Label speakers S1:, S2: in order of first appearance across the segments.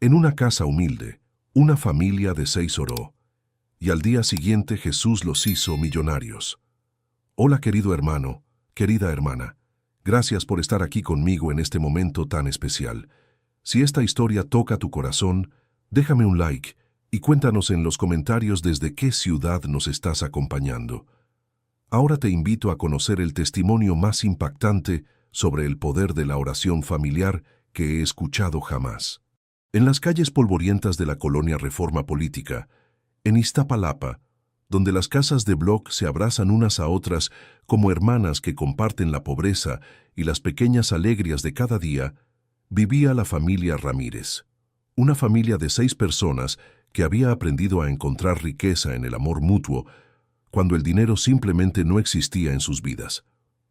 S1: En una casa humilde, una familia de 6 oró, y al día siguiente Jesús los hizo millonarios. Hola querido hermano, querida hermana, gracias por estar aquí conmigo en este momento tan especial. Si esta historia toca tu corazón, déjame un like y cuéntanos en los comentarios desde qué ciudad nos estás acompañando. Ahora te invito a conocer el testimonio más impactante sobre el poder de la oración familiar que he escuchado jamás. En las calles polvorientas de la colonia Reforma Política, en Iztapalapa, donde las casas de bloc se abrazan unas a otras como hermanas que comparten la pobreza y las pequeñas alegrías de cada día, vivía la familia Ramírez, una familia de 6 personas que había aprendido a encontrar riqueza en el amor mutuo cuando el dinero simplemente no existía en sus vidas.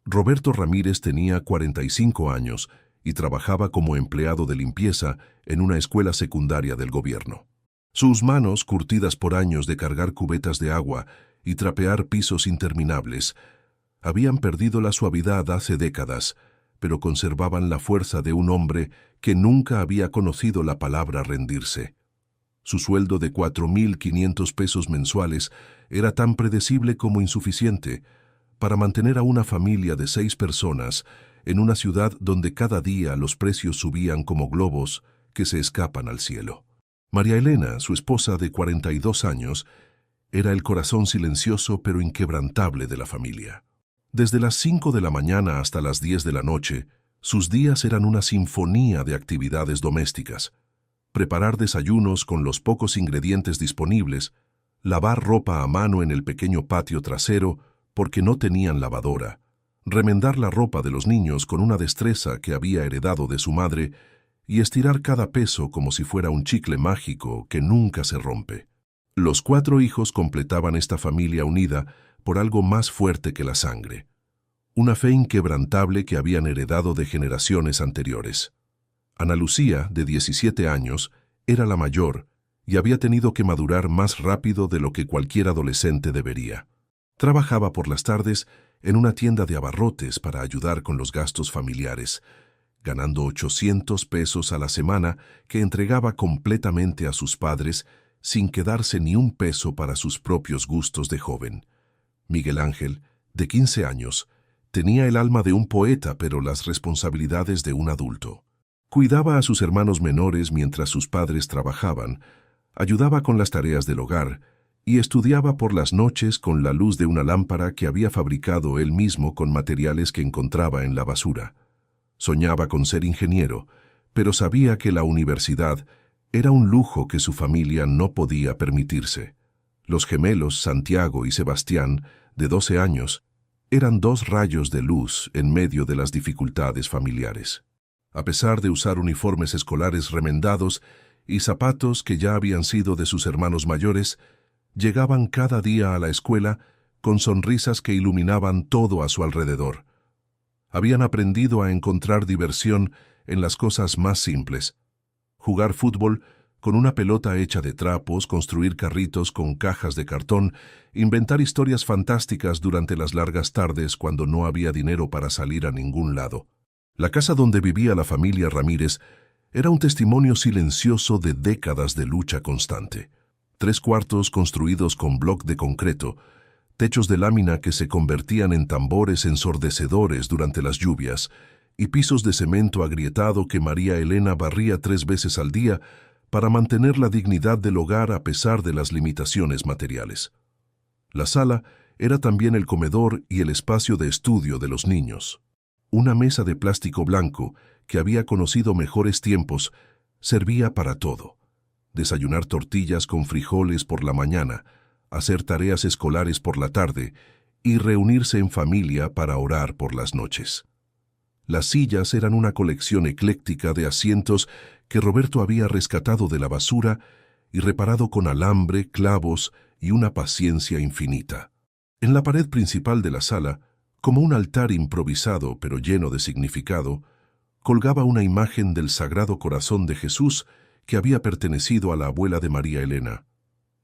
S1: Roberto Ramírez tenía 45 años y trabajaba como empleado de limpieza en una escuela secundaria del gobierno. Sus manos, curtidas por años de cargar cubetas de agua y trapear pisos interminables, habían perdido la suavidad hace décadas, pero conservaban la fuerza de un hombre que nunca había conocido la palabra rendirse. Su sueldo de 4.500 pesos mensuales era tan predecible como insuficiente para mantener a una familia de 6 personas en una ciudad donde cada día los precios subían como globos que se escapan al cielo. María Elena, su esposa de 42 años, era el corazón silencioso pero inquebrantable de la familia. Desde las 5 de la mañana hasta las 10 de la noche, sus días eran una sinfonía de actividades domésticas. Preparar desayunos con los pocos ingredientes disponibles, lavar ropa a mano en el pequeño patio trasero porque no tenían lavadora, remendar la ropa de los niños con una destreza que había heredado de su madre y estirar cada peso como si fuera un chicle mágico que nunca se rompe. Los 4 hijos completaban esta familia unida por algo más fuerte que la sangre, una fe inquebrantable que habían heredado de generaciones anteriores. Ana Lucía, de 17 años, era la mayor y había tenido que madurar más rápido de lo que cualquier adolescente debería. Trabajaba por las tardes en una tienda de abarrotes para ayudar con los gastos familiares, ganando 800 pesos a la semana que entregaba completamente a sus padres sin quedarse ni un peso para sus propios gustos de joven. Miguel Ángel, de 15 años, tenía el alma de un poeta pero las responsabilidades de un adulto. Cuidaba a sus hermanos menores mientras sus padres trabajaban, ayudaba con las tareas del hogar y estudiaba por las noches con la luz de una lámpara que había fabricado él mismo con materiales que encontraba en la basura. Soñaba con ser ingeniero, pero sabía que la universidad era un lujo que su familia no podía permitirse. Los gemelos Santiago y Sebastián, de 12 años, eran 2 rayos de luz en medio de las dificultades familiares. A pesar de usar uniformes escolares remendados y zapatos que ya habían sido de sus hermanos mayores, llegaban cada día a la escuela con sonrisas que iluminaban todo a su alrededor. Habían aprendido a encontrar diversión en las cosas más simples. Jugar fútbol con una pelota hecha de trapos, construir carritos con cajas de cartón, inventar historias fantásticas durante las largas tardes cuando no había dinero para salir a ningún lado. La casa donde vivía la familia Ramírez era un testimonio silencioso de décadas de lucha constante. 3 cuartos construidos con bloc de concreto, techos de lámina que se convertían en tambores ensordecedores durante las lluvias y pisos de cemento agrietado que María Elena barría 3 veces al día para mantener la dignidad del hogar a pesar de las limitaciones materiales. La sala era también el comedor y el espacio de estudio de los niños. Una mesa de plástico blanco, que había conocido mejores tiempos, servía para todo. Desayunar tortillas con frijoles por la mañana, hacer tareas escolares por la tarde y reunirse en familia para orar por las noches. Las sillas eran una colección ecléctica de asientos que Roberto había rescatado de la basura y reparado con alambre, clavos y una paciencia infinita. En la pared principal de la sala, como un altar improvisado pero lleno de significado, colgaba una imagen del Sagrado Corazón de Jesús que había pertenecido a la abuela de María Elena.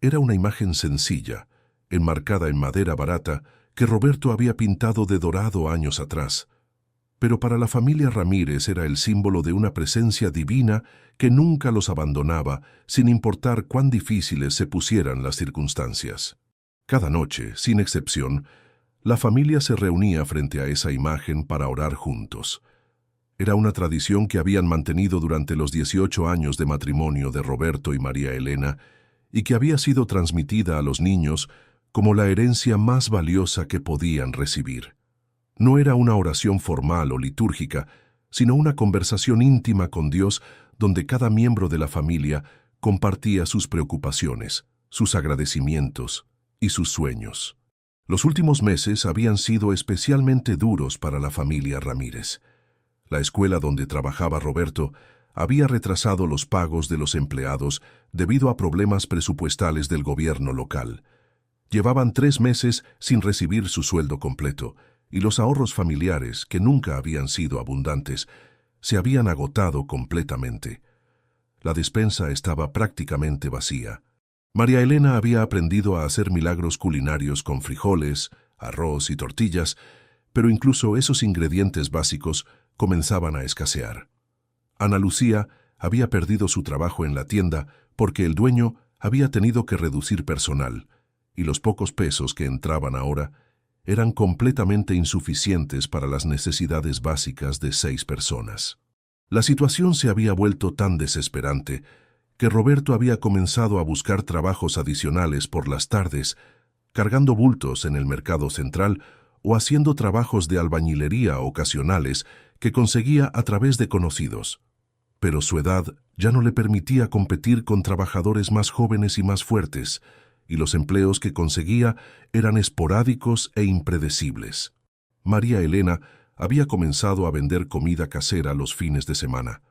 S1: Era una imagen sencilla, enmarcada en madera barata, que Roberto había pintado de dorado años atrás. pero para la familia Ramírez era el símbolo de una presencia divina que nunca los abandonaba, sin importar cuán difíciles se pusieran las circunstancias. Cada noche, sin excepción, la familia se reunía frente a esa imagen para orar juntos. Era una tradición que habían mantenido durante los 18 años de matrimonio de Roberto y María Elena y que había sido transmitida a los niños como la herencia más valiosa que podían recibir. No era una oración formal o litúrgica, sino una conversación íntima con Dios donde cada miembro de la familia compartía sus preocupaciones, sus agradecimientos y sus sueños. Los últimos meses habían sido especialmente duros para la familia Ramírez. La escuela donde trabajaba Roberto había retrasado los pagos de los empleados debido a problemas presupuestales del gobierno local. Llevaban 3 meses sin recibir su sueldo completo, y los ahorros familiares, que nunca habían sido abundantes, se habían agotado completamente. La despensa estaba prácticamente vacía. María Elena había aprendido a hacer milagros culinarios con frijoles, arroz y tortillas, pero incluso esos ingredientes básicos comenzaban a escasear. Ana Lucía había perdido su trabajo en la tienda porque el dueño había tenido que reducir personal, y los pocos pesos que entraban ahora eran completamente insuficientes para las necesidades básicas de 6 personas. La situación se había vuelto tan desesperante que Roberto había comenzado a buscar trabajos adicionales por las tardes, cargando bultos en el mercado central o haciendo trabajos de albañilería ocasionales que conseguía a través de conocidos. Pero su edad ya no le permitía competir con trabajadores más jóvenes y más fuertes, y los empleos que conseguía eran esporádicos e impredecibles. María Elena había comenzado a vender comida casera los fines de semana,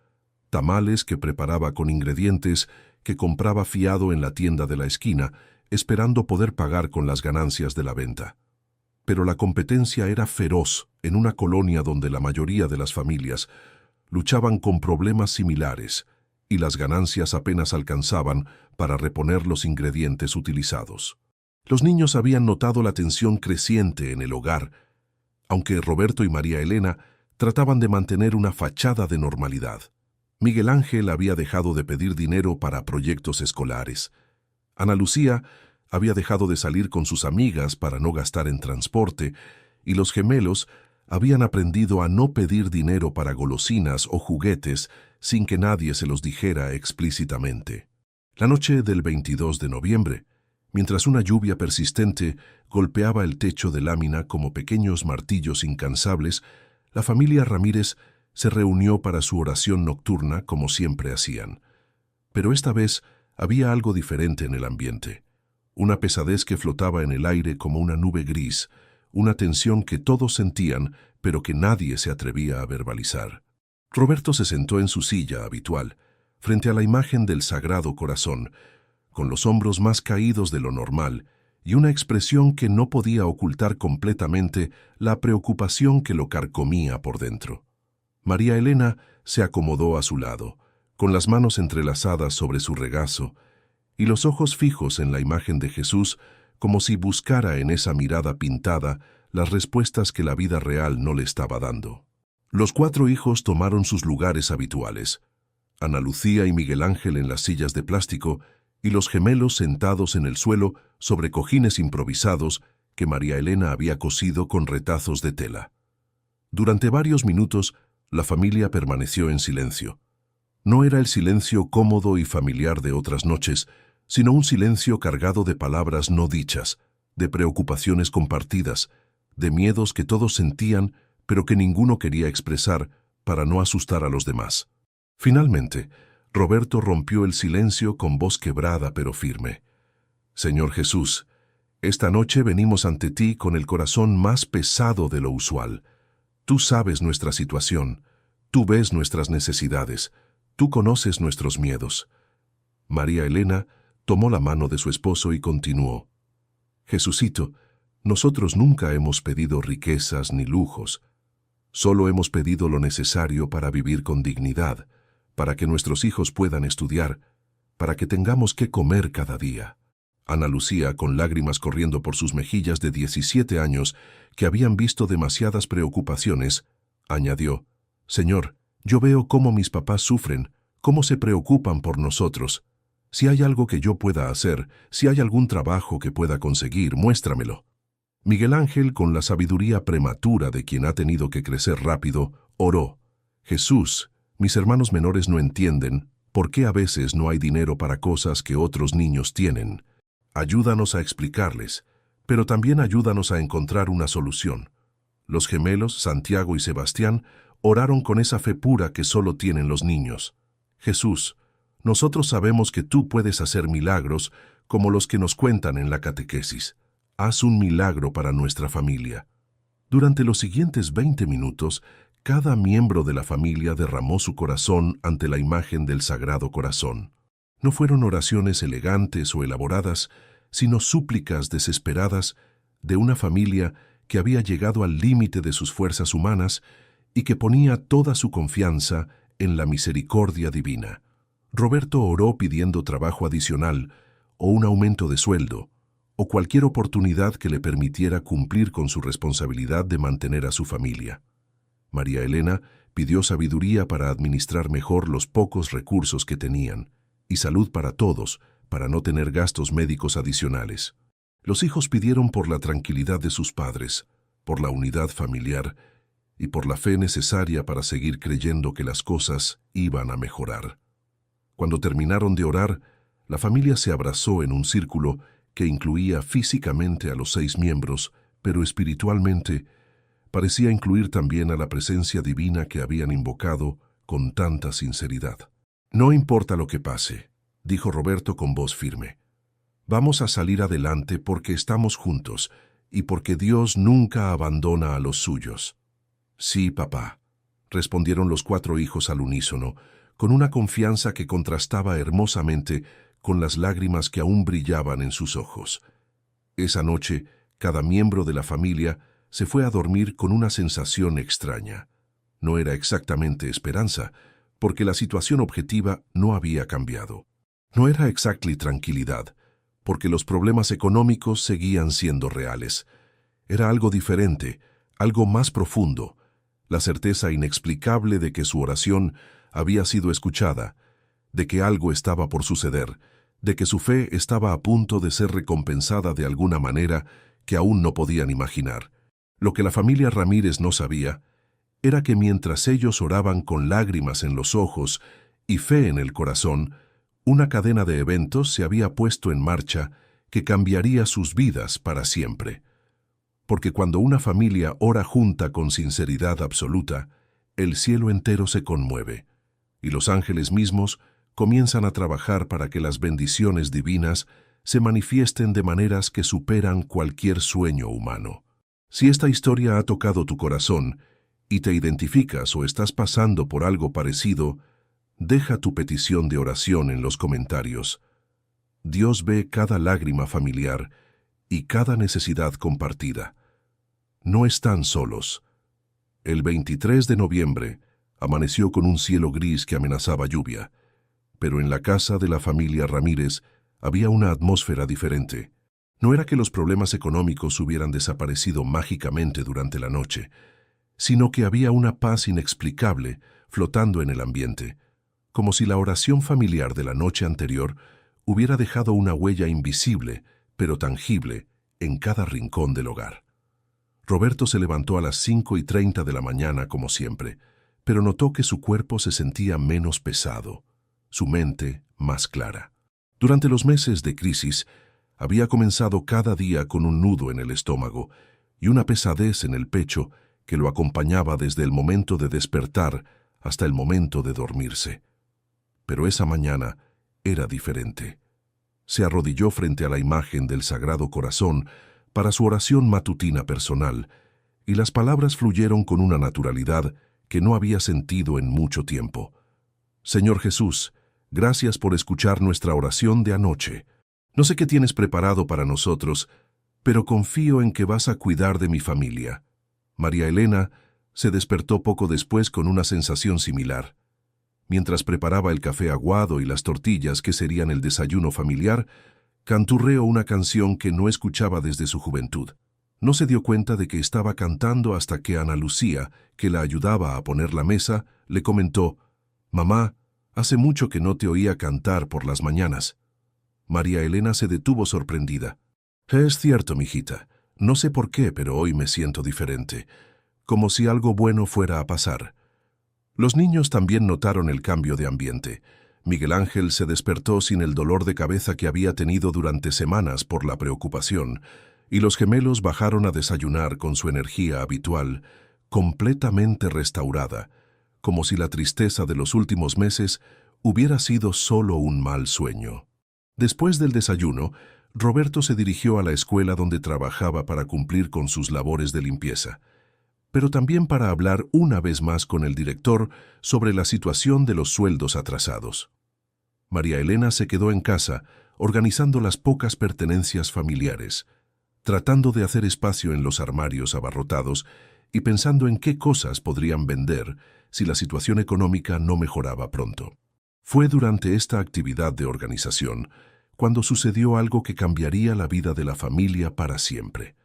S1: tamales que preparaba con ingredientes que compraba fiado en la tienda de la esquina, esperando poder pagar con las ganancias de la venta. Pero la competencia era feroz en una colonia donde la mayoría de las familias luchaban con problemas similares y las ganancias apenas alcanzaban para reponer los ingredientes utilizados. Los niños habían notado la tensión creciente en el hogar, aunque Roberto y María Elena trataban de mantener una fachada de normalidad. Miguel Ángel había dejado de pedir dinero para proyectos escolares. Ana Lucía había dejado de salir con sus amigas para no gastar en transporte, y los gemelos habían aprendido a no pedir dinero para golosinas o juguetes sin que nadie se los dijera explícitamente. La noche del 22 de noviembre, mientras una lluvia persistente golpeaba el techo de lámina como pequeños martillos incansables, la familia Ramírez se reunió para su oración nocturna como siempre hacían. Pero esta vez había algo diferente en el ambiente. Una pesadez que flotaba en el aire como una nube gris, una tensión que todos sentían, pero que nadie se atrevía a verbalizar. Roberto se sentó en su silla habitual, frente a la imagen del Sagrado Corazón, con los hombros más caídos de lo normal y una expresión que no podía ocultar completamente la preocupación que lo carcomía por dentro. María Elena se acomodó a su lado, con las manos entrelazadas sobre su regazo y los ojos fijos en la imagen de Jesús, como si buscara en esa mirada pintada las respuestas que la vida real no le estaba dando. Los 4 hijos tomaron sus lugares habituales, Ana Lucía y Miguel Ángel en las sillas de plástico y los gemelos sentados en el suelo sobre cojines improvisados que María Elena había cosido con retazos de tela. Durante varios minutos, la familia permaneció en silencio. No era el silencio cómodo y familiar de otras noches, sino un silencio cargado de palabras no dichas, de preocupaciones compartidas, de miedos que todos sentían, pero que ninguno quería expresar para no asustar a los demás. Finalmente, Roberto rompió el silencio con voz quebrada pero firme. «Señor Jesús, esta noche venimos ante ti con el corazón más pesado de lo usual. Tú sabes nuestra situación, tú ves nuestras necesidades, tú conoces nuestros miedos». María Elena tomó la mano de su esposo y continuó. «Jesucito, nosotros nunca hemos pedido riquezas ni lujos. Solo hemos pedido lo necesario para vivir con dignidad, para que nuestros hijos puedan estudiar, para que tengamos que comer cada día». Ana Lucía, con lágrimas corriendo por sus mejillas de 17 años, que habían visto demasiadas preocupaciones, Añadió, Señor, yo veo cómo mis papás sufren, cómo se preocupan por nosotros. Si hay algo que yo pueda hacer, si hay algún trabajo que pueda conseguir, muéstramelo. Miguel Ángel, con la sabiduría prematura de quien ha tenido que crecer rápido, oró. Jesús, mis hermanos menores no entienden por qué a veces no hay dinero para cosas que otros niños tienen. Ayúdanos a explicarles, pero también ayúdanos a encontrar una solución. Los gemelos, Santiago y Sebastián, oraron con esa fe pura que solo tienen los niños. Jesús, nosotros sabemos que tú puedes hacer milagros como los que nos cuentan en la catequesis. Haz un milagro para nuestra familia. Durante los siguientes 20 minutos, cada miembro de la familia derramó su corazón ante la imagen del Sagrado Corazón. No fueron oraciones elegantes o elaboradas, sino súplicas desesperadas de una familia que había llegado al límite de sus fuerzas humanas y que ponía toda su confianza en la misericordia divina. Roberto oró pidiendo trabajo adicional o un aumento de sueldo, o cualquier oportunidad que le permitiera cumplir con su responsabilidad de mantener a su familia. María Elena pidió sabiduría para administrar mejor los pocos recursos que tenían, y salud para todos, para no tener gastos médicos adicionales. Los hijos pidieron por la tranquilidad de sus padres, por la unidad familiar y por la fe necesaria para seguir creyendo que las cosas iban a mejorar. Cuando terminaron de orar, la familia se abrazó en un círculo que incluía físicamente a los 6 miembros, pero espiritualmente parecía incluir también a la presencia divina que habían invocado con tanta sinceridad. No importa lo que pase, dijo Roberto con voz firme. Vamos a salir adelante porque estamos juntos y porque Dios nunca abandona a los suyos. Sí, papá, respondieron los 4 hijos al unísono, con una confianza que contrastaba hermosamente con las lágrimas que aún brillaban en sus ojos. Esa noche, cada miembro de la familia se fue a dormir con una sensación extraña. No era exactamente esperanza, porque la situación objetiva no había cambiado. No era exactly tranquilidad, porque los problemas económicos seguían siendo reales. Era algo diferente, algo más profundo, la certeza inexplicable de que su oración había sido escuchada, de que algo estaba por suceder, de que su fe estaba a punto de ser recompensada de alguna manera que aún no podían imaginar. Lo que la familia Ramírez no sabía era que mientras ellos oraban con lágrimas en los ojos y fe en el corazón, una cadena de eventos se había puesto en marcha que cambiaría sus vidas para siempre. Porque cuando una familia ora junta con sinceridad absoluta, el cielo entero se conmueve, y los ángeles mismos comienzan a trabajar para que las bendiciones divinas se manifiesten de maneras que superan cualquier sueño humano. Si esta historia ha tocado tu corazón y te identificas o estás pasando por algo parecido, deja tu petición de oración en los comentarios. Dios ve cada lágrima familiar y cada necesidad compartida. No están solos. El 23 de noviembre amaneció con un cielo gris que amenazaba lluvia, pero en la casa de la familia Ramírez había una atmósfera diferente. No era que los problemas económicos hubieran desaparecido mágicamente durante la noche, sino que había una paz inexplicable flotando en el ambiente, como si la oración familiar de la noche anterior hubiera dejado una huella invisible, pero tangible, en cada rincón del hogar. Roberto se levantó a las 5:30 de la mañana como siempre, pero notó que su cuerpo se sentía menos pesado, su mente más clara. Durante los meses de crisis, había comenzado cada día con un nudo en el estómago y una pesadez en el pecho que lo acompañaba desde el momento de despertar hasta el momento de dormirse. Pero esa mañana era diferente. Se arrodilló frente a la imagen del Sagrado Corazón para su oración matutina personal, y las palabras fluyeron con una naturalidad que no había sentido en mucho tiempo. Señor Jesús, gracias por escuchar nuestra oración de anoche. No sé qué tienes preparado para nosotros, pero confío en que vas a cuidar de mi familia. María Elena se despertó poco después con una sensación similar. Mientras preparaba el café aguado y las tortillas que serían el desayuno familiar, canturreó una canción que no escuchaba desde su juventud. No se dio cuenta de que estaba cantando hasta que Ana Lucía, que la ayudaba a poner la mesa, le comentó: «Mamá, hace mucho que no te oía cantar por las mañanas». María Elena se detuvo sorprendida. «Es cierto, mijita. No sé por qué, pero hoy me siento diferente, como si algo bueno fuera a pasar». Los niños también notaron el cambio de ambiente. Miguel Ángel se despertó sin el dolor de cabeza que había tenido durante semanas por la preocupación, y los gemelos bajaron a desayunar con su energía habitual, completamente restaurada, como si la tristeza de los últimos meses hubiera sido solo un mal sueño. Después del desayuno, Roberto se dirigió a la escuela donde trabajaba para cumplir con sus labores de limpieza, pero también para hablar una vez más con el director sobre la situación de los sueldos atrasados. María Elena se quedó en casa, organizando las pocas pertenencias familiares, tratando de hacer espacio en los armarios abarrotados y pensando en qué cosas podrían vender si la situación económica no mejoraba pronto. Fue durante esta actividad de organización cuando sucedió algo que cambiaría la vida de la familia para siempre.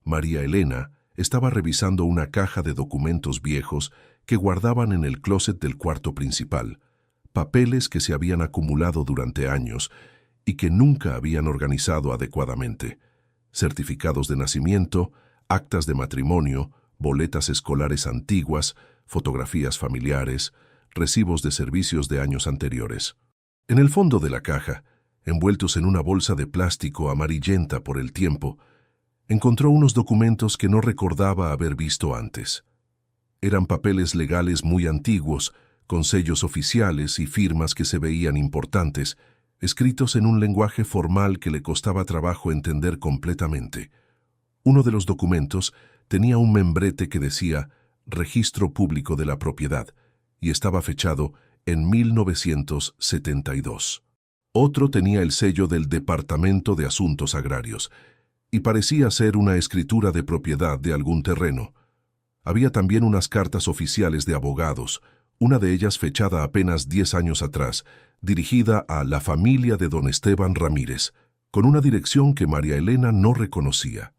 S1: María Elena estaba revisando una caja de documentos viejos que guardaban en el closet del cuarto principal, papeles que se habían acumulado durante años y que nunca habían organizado adecuadamente: certificados de nacimiento, actas de matrimonio, boletas escolares antiguas, fotografías familiares, recibos de servicios de años anteriores. En el fondo de la caja, envueltos en una bolsa de plástico amarillenta por el tiempo, encontró unos documentos que no recordaba haber visto antes. Eran papeles legales muy antiguos, con sellos oficiales y firmas que se veían importantes, escritos en un lenguaje formal que le costaba trabajo entender completamente. Uno de los documentos tenía un membrete que decía «Registro Público de la Propiedad» y estaba fechado en 1972. Otro tenía el sello del Departamento de Asuntos Agrarios y parecía ser una escritura de propiedad de algún terreno. Había también unas cartas oficiales de abogados, una de ellas fechada apenas 10 años atrás, dirigida a la familia de don Esteban Ramírez, con una dirección que María Elena no reconocía.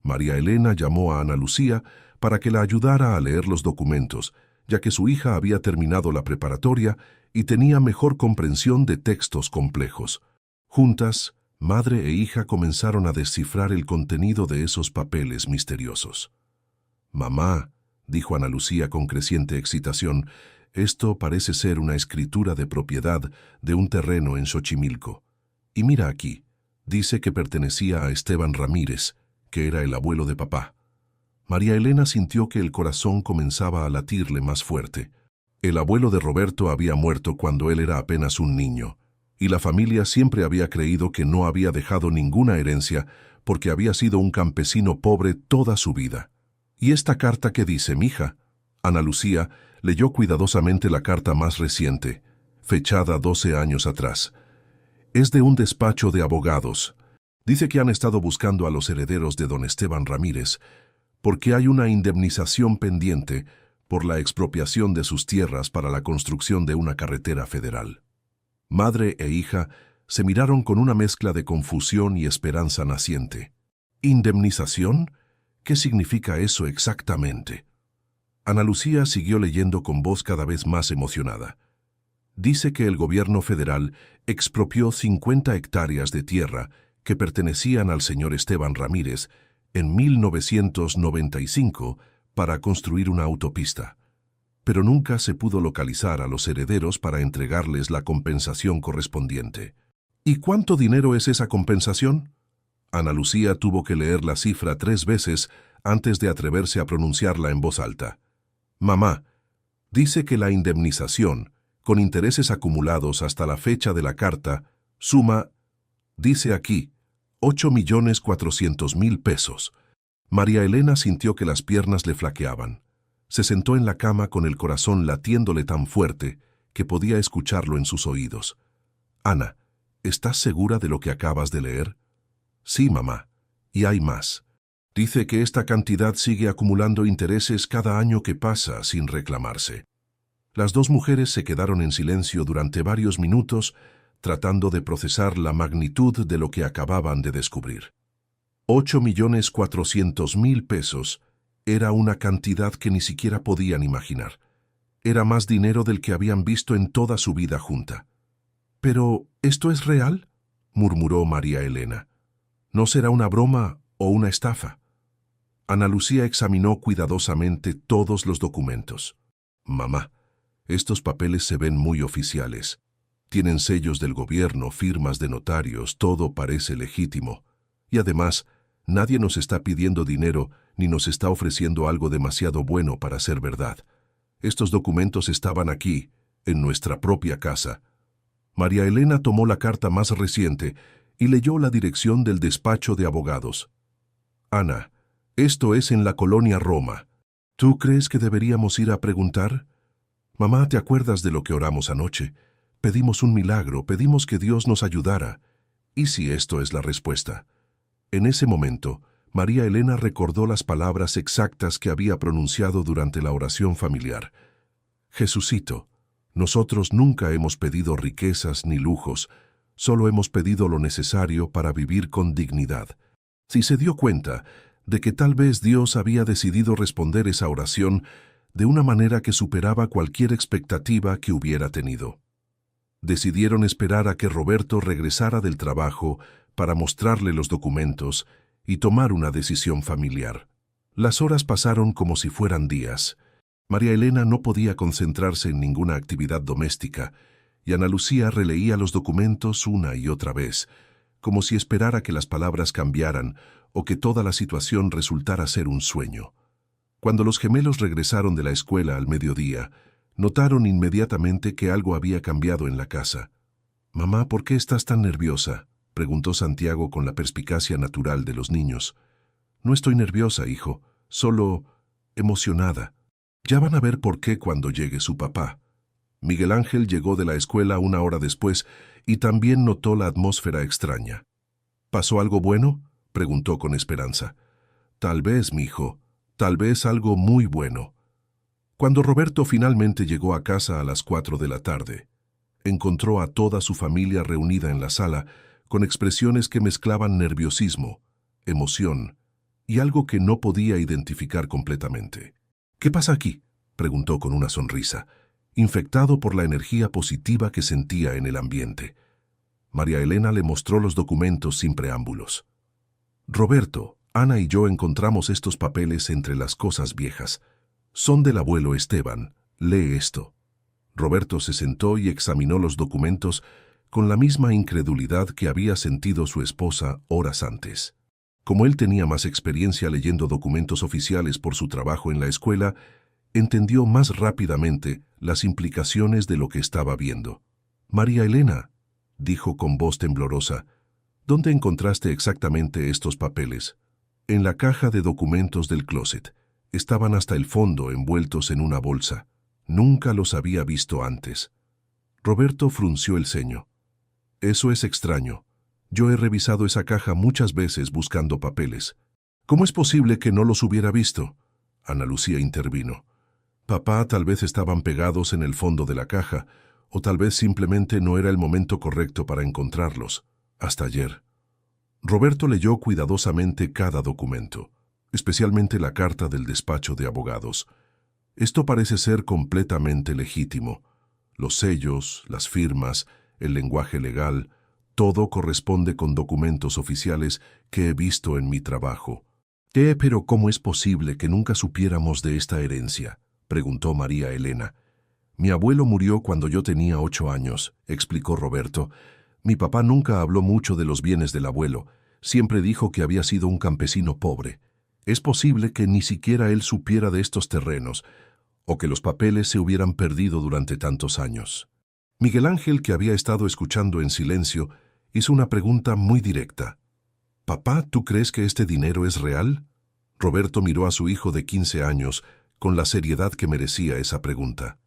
S1: María Elena llamó a Ana Lucía para que la ayudara a leer los documentos, ya que su hija había terminado la preparatoria y tenía mejor comprensión de textos complejos. Juntas, madre e hija comenzaron a descifrar el contenido de esos papeles misteriosos. «Mamá», dijo Ana Lucía con creciente excitación, «esto parece ser una escritura de propiedad de un terreno en Xochimilco. Y mira aquí, dice que pertenecía a Esteban Ramírez, que era el abuelo de papá». María Elena sintió que el corazón comenzaba a latirle más fuerte. El abuelo de Roberto había muerto cuando él era apenas un niño, y la familia siempre había creído que no había dejado ninguna herencia porque había sido un campesino pobre toda su vida. «¿Y esta carta qué dice, mija?». Ana Lucía leyó cuidadosamente la carta más reciente, fechada 12 años atrás. Es de un despacho de abogados. Dice que han estado buscando a los herederos de don Esteban Ramírez porque hay una indemnización pendiente por la expropiación de sus tierras para la construcción de una carretera federal. Madre e hija se miraron con una mezcla de confusión y esperanza naciente. ¿Indemnización? ¿Qué significa eso exactamente? Ana Lucía siguió leyendo con voz cada vez más emocionada. Dice que el gobierno federal expropió 50 hectáreas de tierra que pertenecían al señor Esteban Ramírez en 1995 para construir una autopista, pero nunca se pudo localizar a los herederos para entregarles la compensación correspondiente. ¿Y cuánto dinero es esa compensación? Ana Lucía tuvo que leer la cifra 3 veces antes de atreverse a pronunciarla en voz alta. «Mamá, dice que la indemnización, con intereses acumulados hasta la fecha de la carta, suma, dice aquí, 8.400.000 pesos». María Elena sintió que las piernas le flaqueaban. Se sentó en la cama con el corazón latiéndole tan fuerte que podía escucharlo en sus oídos. «Ana, ¿estás segura de lo que acabas de leer?» «Sí, mamá. Y hay más. Dice que esta cantidad sigue acumulando intereses cada año que pasa sin reclamarse». Las dos mujeres se quedaron en silencio durante varios minutos, tratando de procesar la magnitud de lo que acababan de descubrir. $8.400.000 era una cantidad que ni siquiera podían imaginar. Era más dinero del que habían visto en toda su vida junta. «¿Pero esto es real?», murmuró María Elena. «¿No será una broma o una estafa?». Ana Lucía examinó cuidadosamente todos los documentos. «Mamá, estos papeles se ven muy oficiales. Tienen sellos del gobierno, firmas de notarios, todo parece legítimo. Y además, nadie nos está pidiendo dinero ni nos está ofreciendo algo demasiado bueno para ser verdad. Estos documentos estaban aquí, en nuestra propia casa». María Elena tomó la carta más reciente y leyó la dirección del despacho de abogados. «Ana, esto es en la colonia Roma. ¿Tú crees que deberíamos ir a preguntar? Mamá, ¿te acuerdas de lo que oramos anoche? Pedimos un milagro, pedimos que Dios nos ayudara. ¿Y si esto es la respuesta?». En ese momento, María Elena recordó las palabras exactas que había pronunciado durante la oración familiar. «Jesucito, nosotros nunca hemos pedido riquezas ni lujos, solo hemos pedido lo necesario para vivir con dignidad». Si se dio cuenta de que tal vez Dios había decidido responder esa oración de una manera que superaba cualquier expectativa que hubiera tenido. Decidieron esperar a que Roberto regresara del trabajo para mostrarle los documentos y tomar una decisión familiar. Las horas pasaron como si fueran días. María Elena no podía concentrarse en ninguna actividad doméstica, y Ana Lucía releía los documentos una y otra vez, como si esperara que las palabras cambiaran o que toda la situación resultara ser un sueño. Cuando los gemelos regresaron de la escuela al mediodía, notaron inmediatamente que algo había cambiado en la casa. «Mamá, ¿por qué estás tan nerviosa?», preguntó Santiago con la perspicacia natural de los niños. «No estoy nerviosa, hijo, solo emocionada. Ya van a ver por qué cuando llegue su papá». Miguel Ángel llegó de la escuela una hora después y también notó la atmósfera extraña. «¿Pasó algo bueno?», preguntó con esperanza. «Tal vez, mijo, tal vez algo muy bueno». Cuando Roberto finalmente llegó a casa a las 4 de la tarde, encontró a toda su familia reunida en la sala con expresiones que mezclaban nerviosismo, emoción y algo que no podía identificar completamente. «¿Qué pasa aquí?», preguntó con una sonrisa, infectado por la energía positiva que sentía en el ambiente. María Elena le mostró los documentos sin preámbulos. «Roberto, Ana y yo encontramos estos papeles entre las cosas viejas. Son del abuelo Esteban. Lee esto». Roberto se sentó y examinó los documentos con la misma incredulidad que había sentido su esposa horas antes. Como él tenía más experiencia leyendo documentos oficiales por su trabajo en la escuela, entendió más rápidamente las implicaciones de lo que estaba viendo. «María Elena», dijo con voz temblorosa, «¿dónde encontraste exactamente estos papeles?» «En la caja de documentos del closet. Estaban hasta el fondo, envueltos en una bolsa. Nunca los había visto antes». Roberto frunció el ceño. «Eso es extraño. Yo he revisado esa caja muchas veces buscando papeles. ¿Cómo es posible que no los hubiera visto?». Ana Lucía intervino. «Papá, tal vez estaban pegados en el fondo de la caja, o tal vez simplemente no era el momento correcto para encontrarlos. Hasta ayer». Roberto leyó cuidadosamente cada documento, especialmente la carta del despacho de abogados. Esto parece ser completamente legítimo. Los sellos, las firmas, el lenguaje legal, todo corresponde con documentos oficiales que he visto en mi trabajo. «Pero ¿cómo es posible que nunca supiéramos de esta herencia?», preguntó María Elena. «Mi abuelo murió cuando yo tenía 8 años», explicó Roberto. «Mi papá nunca habló mucho de los bienes del abuelo. Siempre dijo que había sido un campesino pobre. Es posible que ni siquiera él supiera de estos terrenos, o que los papeles se hubieran perdido durante tantos años». Miguel Ángel, que había estado escuchando en silencio, hizo una pregunta muy directa. «Papá, ¿tú crees que este dinero es real?». Roberto miró a su hijo de 15 años con la seriedad que merecía esa pregunta.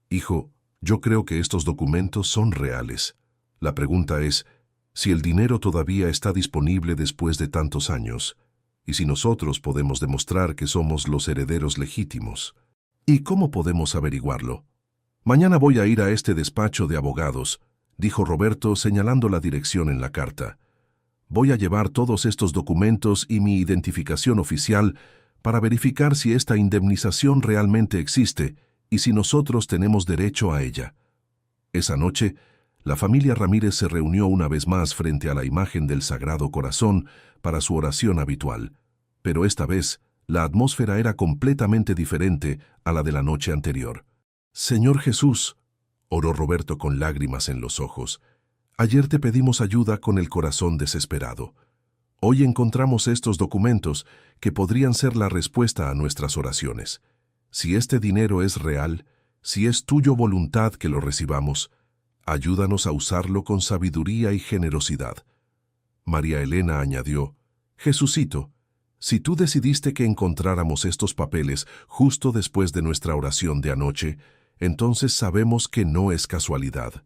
S1: «Hijo, yo creo que estos documentos son reales. La pregunta es si el dinero todavía está disponible después de tantos años, y si nosotros podemos demostrar que somos los herederos legítimos. ¿Y cómo podemos averiguarlo?». «Mañana voy a ir a este despacho de abogados», dijo Roberto señalando la dirección en la carta. Voy a llevar todos estos documentos y mi identificación oficial para verificar si esta indemnización realmente existe y si nosotros tenemos derecho a ella. Esa noche, la familia Ramírez se reunió una vez más frente a la imagen del Sagrado Corazón para su oración habitual, pero esta vez la atmósfera era completamente diferente a la de la noche anterior. Señor Jesús, oró Roberto con lágrimas en los ojos, ayer te pedimos ayuda con el corazón desesperado. Hoy encontramos estos documentos que podrían ser la respuesta a nuestras oraciones. Si este dinero es real, si es tuya voluntad que lo recibamos, ayúdanos a usarlo con sabiduría y generosidad. María Elena añadió, Jesucito, si tú decidiste que encontráramos estos papeles justo después de nuestra oración de anoche, entonces sabemos que no es casualidad.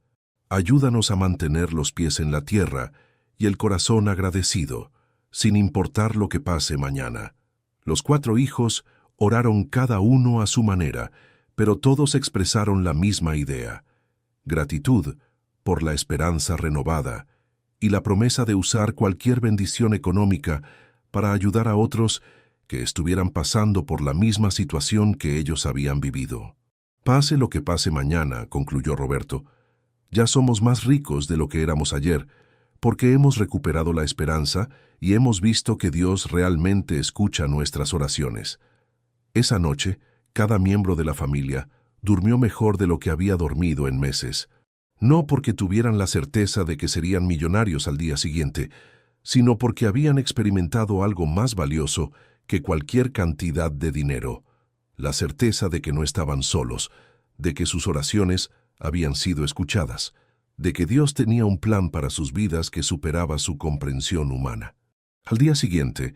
S1: Ayúdanos a mantener los pies en la tierra y el corazón agradecido, sin importar lo que pase mañana. Los 4 hijos oraron cada uno a su manera, pero todos expresaron la misma idea: gratitud por la esperanza renovada y la promesa de usar cualquier bendición económica para ayudar a otros que estuvieran pasando por la misma situación que ellos habían vivido. Pase lo que pase mañana, concluyó Roberto, ya somos más ricos de lo que éramos ayer, porque hemos recuperado la esperanza y hemos visto que Dios realmente escucha nuestras oraciones. Esa noche, cada miembro de la familia durmió mejor de lo que había dormido en meses, no porque tuvieran la certeza de que serían millonarios al día siguiente, sino porque habían experimentado algo más valioso que cualquier cantidad de dinero: la certeza de que no estaban solos, de que sus oraciones habían sido escuchadas, de que Dios tenía un plan para sus vidas que superaba su comprensión humana. Al día siguiente,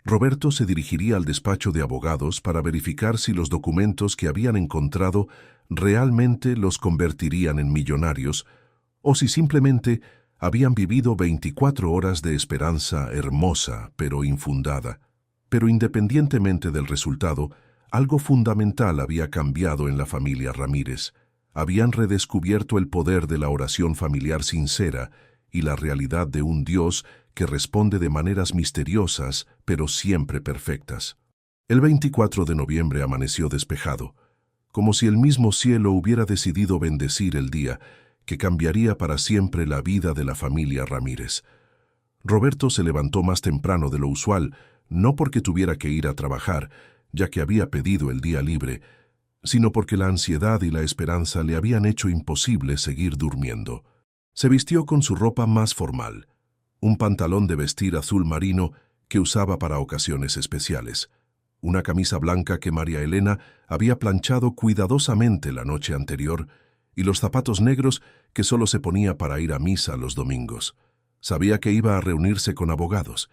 S1: Roberto se dirigiría al despacho de abogados para verificar si los documentos que habían encontrado realmente los convertirían en millonarios o si simplemente habían vivido 24 horas de esperanza hermosa pero infundada. Pero independientemente del resultado, algo fundamental había cambiado en la familia Ramírez. Habían redescubierto el poder de la oración familiar sincera y la realidad de un Dios que responde de maneras misteriosas, pero siempre perfectas. El 24 de noviembre amaneció despejado, como si el mismo cielo hubiera decidido bendecir el día que cambiaría para siempre la vida de la familia Ramírez. Roberto se levantó más temprano de lo usual, no porque tuviera que ir a trabajar, ya que había pedido el día libre, sino porque la ansiedad y la esperanza le habían hecho imposible seguir durmiendo. Se vistió con su ropa más formal, un pantalón de vestir azul marino que usaba para ocasiones especiales, una camisa blanca que María Elena había planchado cuidadosamente la noche anterior y los zapatos negros que solo se ponía para ir a misa los domingos. Sabía que iba a reunirse con abogados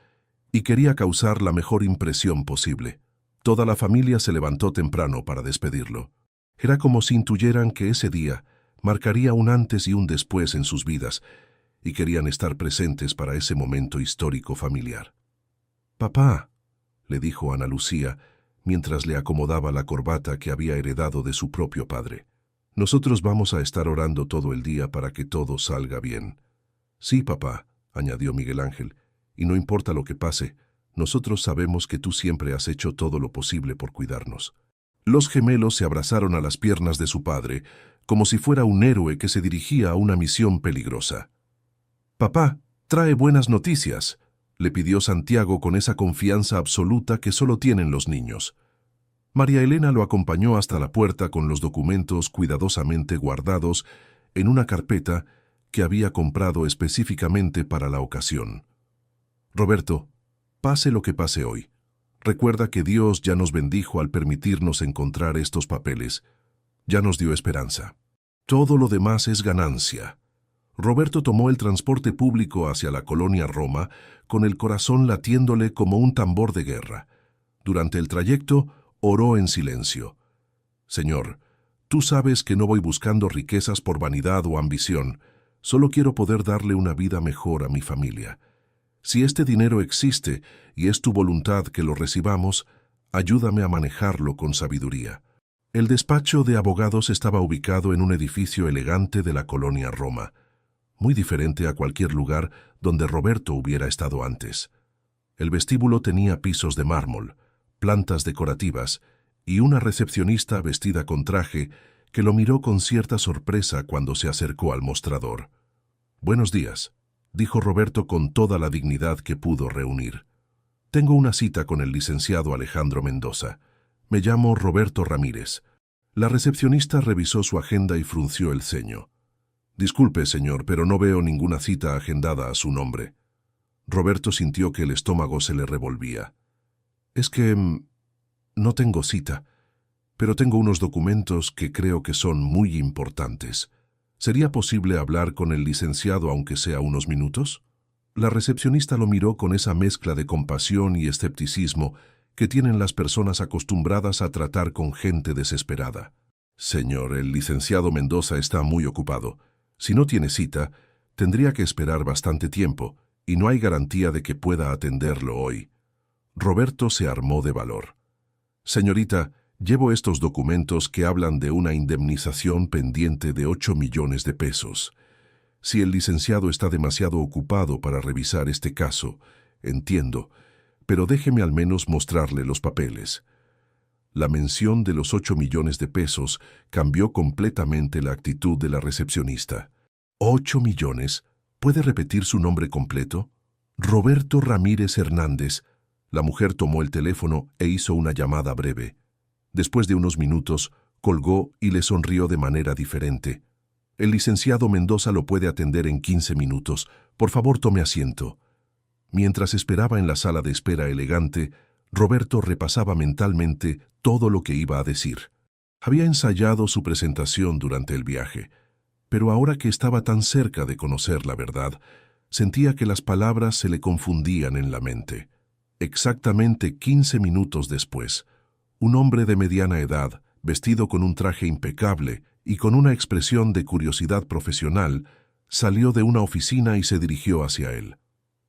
S1: y quería causar la mejor impresión posible. Toda la familia se levantó temprano para despedirlo. Era como si intuyeran que ese día marcaría un antes y un después en sus vidas y querían estar presentes para ese momento histórico familiar. «Papá», le dijo Ana Lucía mientras le acomodaba la corbata que había heredado de su propio padre, «nosotros vamos a estar orando todo el día para que todo salga bien». «Sí, papá», añadió Miguel Ángel, «y no importa lo que pase, nosotros sabemos que tú siempre has hecho todo lo posible por cuidarnos». Los gemelos se abrazaron a las piernas de su padre, como si fuera un héroe que se dirigía a una misión peligrosa. «Papá, trae buenas noticias», le pidió Santiago con esa confianza absoluta que solo tienen los niños. María Elena lo acompañó hasta la puerta con los documentos cuidadosamente guardados en una carpeta que había comprado específicamente para la ocasión. «Roberto, pase lo que pase hoy, recuerda que Dios ya nos bendijo al permitirnos encontrar estos papeles. Ya nos dio esperanza. Todo lo demás es ganancia». Roberto tomó el transporte público hacia la colonia Roma, con el corazón latiéndole como un tambor de guerra. Durante el trayecto, oró en silencio. «Señor, tú sabes que no voy buscando riquezas por vanidad o ambición. Solo quiero poder darle una vida mejor a mi familia. Si este dinero existe y es tu voluntad que lo recibamos, ayúdame a manejarlo con sabiduría». El despacho de abogados estaba ubicado en un edificio elegante de la colonia Roma. muy diferente a cualquier lugar donde Roberto hubiera estado antes. El vestíbulo tenía pisos de mármol, plantas decorativas y una recepcionista vestida con traje que lo miró con cierta sorpresa cuando se acercó al mostrador. «Buenos días», dijo Roberto con toda la dignidad que pudo reunir. «Tengo una cita con el licenciado Alejandro Mendoza. Me llamo Roberto Ramírez». La recepcionista revisó su agenda y frunció el ceño. «Disculpe, señor, pero no veo ninguna cita agendada a su nombre». Roberto sintió que el estómago se le revolvía. «Es que no tengo cita, pero tengo unos documentos que creo que son muy importantes. ¿Sería posible hablar con el licenciado aunque sea unos minutos?» La recepcionista lo miró con esa mezcla de compasión y escepticismo que tienen las personas acostumbradas a tratar con gente desesperada. «Señor, el licenciado Mendoza está muy ocupado. Si no tiene cita, tendría que esperar bastante tiempo, y no hay garantía de que pueda atenderlo hoy». Roberto se armó de valor. «Señorita, llevo estos documentos que hablan de una indemnización pendiente de 8 millones de pesos. Si el licenciado está demasiado ocupado para revisar este caso, entiendo, pero déjeme al menos mostrarle los papeles». La mención de los 8 millones de pesos cambió completamente la actitud de la recepcionista. «¿8 millones? ¿Puede repetir su nombre completo?» «Roberto Ramírez Hernández». La mujer tomó el teléfono e hizo una llamada breve. Después de unos minutos, colgó y le sonrió de manera diferente. «El licenciado Mendoza lo puede atender en 15 minutos. Por favor, tome asiento». Mientras esperaba en la sala de espera elegante, Roberto repasaba mentalmente todo lo que iba a decir. Había ensayado su presentación durante el viaje, pero ahora que estaba tan cerca de conocer la verdad, sentía que las palabras se le confundían en la mente. Exactamente 15 minutos después, un hombre de mediana edad, vestido con un traje impecable y con una expresión de curiosidad profesional, salió de una oficina y se dirigió hacia él.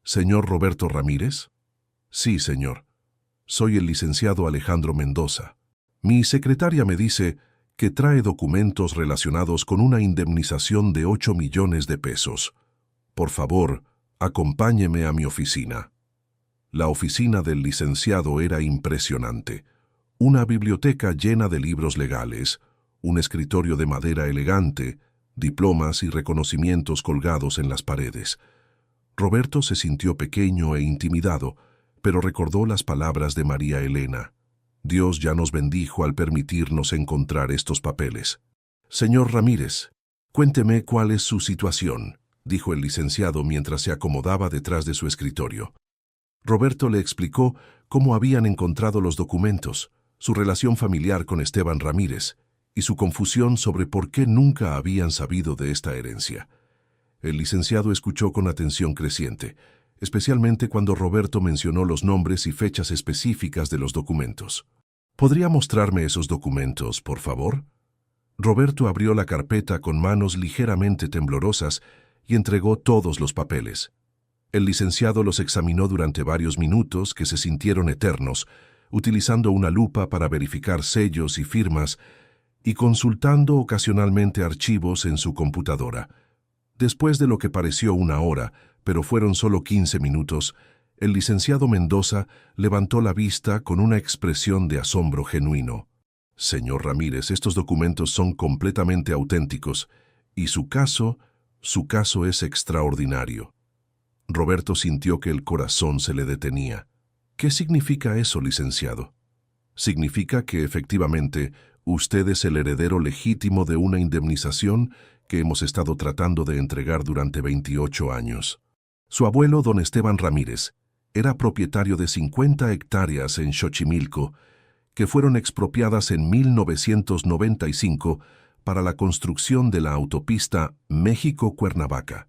S1: «¿Señor Roberto Ramírez?» «Sí, señor. Soy el licenciado Alejandro Mendoza. Mi secretaria me dice que trae documentos relacionados con una indemnización de 8 millones de pesos. Por favor, acompáñeme a mi oficina». La oficina del licenciado era impresionante. Una biblioteca llena de libros legales, un escritorio de madera elegante, diplomas y reconocimientos colgados en las paredes. Roberto se sintió pequeño e intimidado, pero recordó las palabras de María Elena. Dios ya nos bendijo al permitirnos encontrar estos papeles. «Señor Ramírez, cuénteme cuál es su situación», dijo el licenciado mientras se acomodaba detrás de su escritorio. Roberto le explicó cómo habían encontrado los documentos, su relación familiar con Esteban Ramírez y su confusión sobre por qué nunca habían sabido de esta herencia. El licenciado escuchó con atención creciente, especialmente cuando Roberto mencionó los nombres y fechas específicas de los documentos. «¿Podría mostrarme esos documentos, por favor?» Roberto abrió la carpeta con manos ligeramente temblorosas y entregó todos los papeles. El licenciado los examinó durante varios minutos que se sintieron eternos, utilizando una lupa para verificar sellos y firmas y consultando ocasionalmente archivos en su computadora. Después de lo que pareció una hora, pero fueron solo 15 minutos, el licenciado Mendoza levantó la vista con una expresión de asombro genuino. «Señor Ramírez, estos documentos son completamente auténticos, y su caso es extraordinario». Roberto sintió que el corazón se le detenía. «¿Qué significa eso, licenciado?» «Significa que efectivamente usted es el heredero legítimo de una indemnización que hemos estado tratando de entregar durante 28 años. Su abuelo, don Esteban Ramírez, era propietario de 50 hectáreas en Xochimilco, que fueron expropiadas en 1995 para la construcción de la autopista México-Cuernavaca.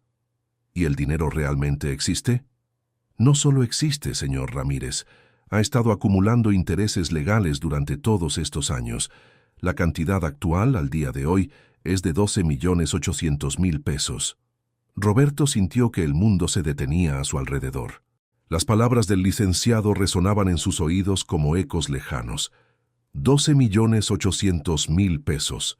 S1: ¿Y el dinero realmente existe?» «No solo existe, señor Ramírez. Ha estado acumulando intereses legales durante todos estos años. La cantidad actual, al día de hoy, es de 12.800.000 pesos». Roberto sintió que el mundo se detenía a su alrededor. Las palabras del licenciado resonaban en sus oídos como ecos lejanos. 12.800.000 pesos.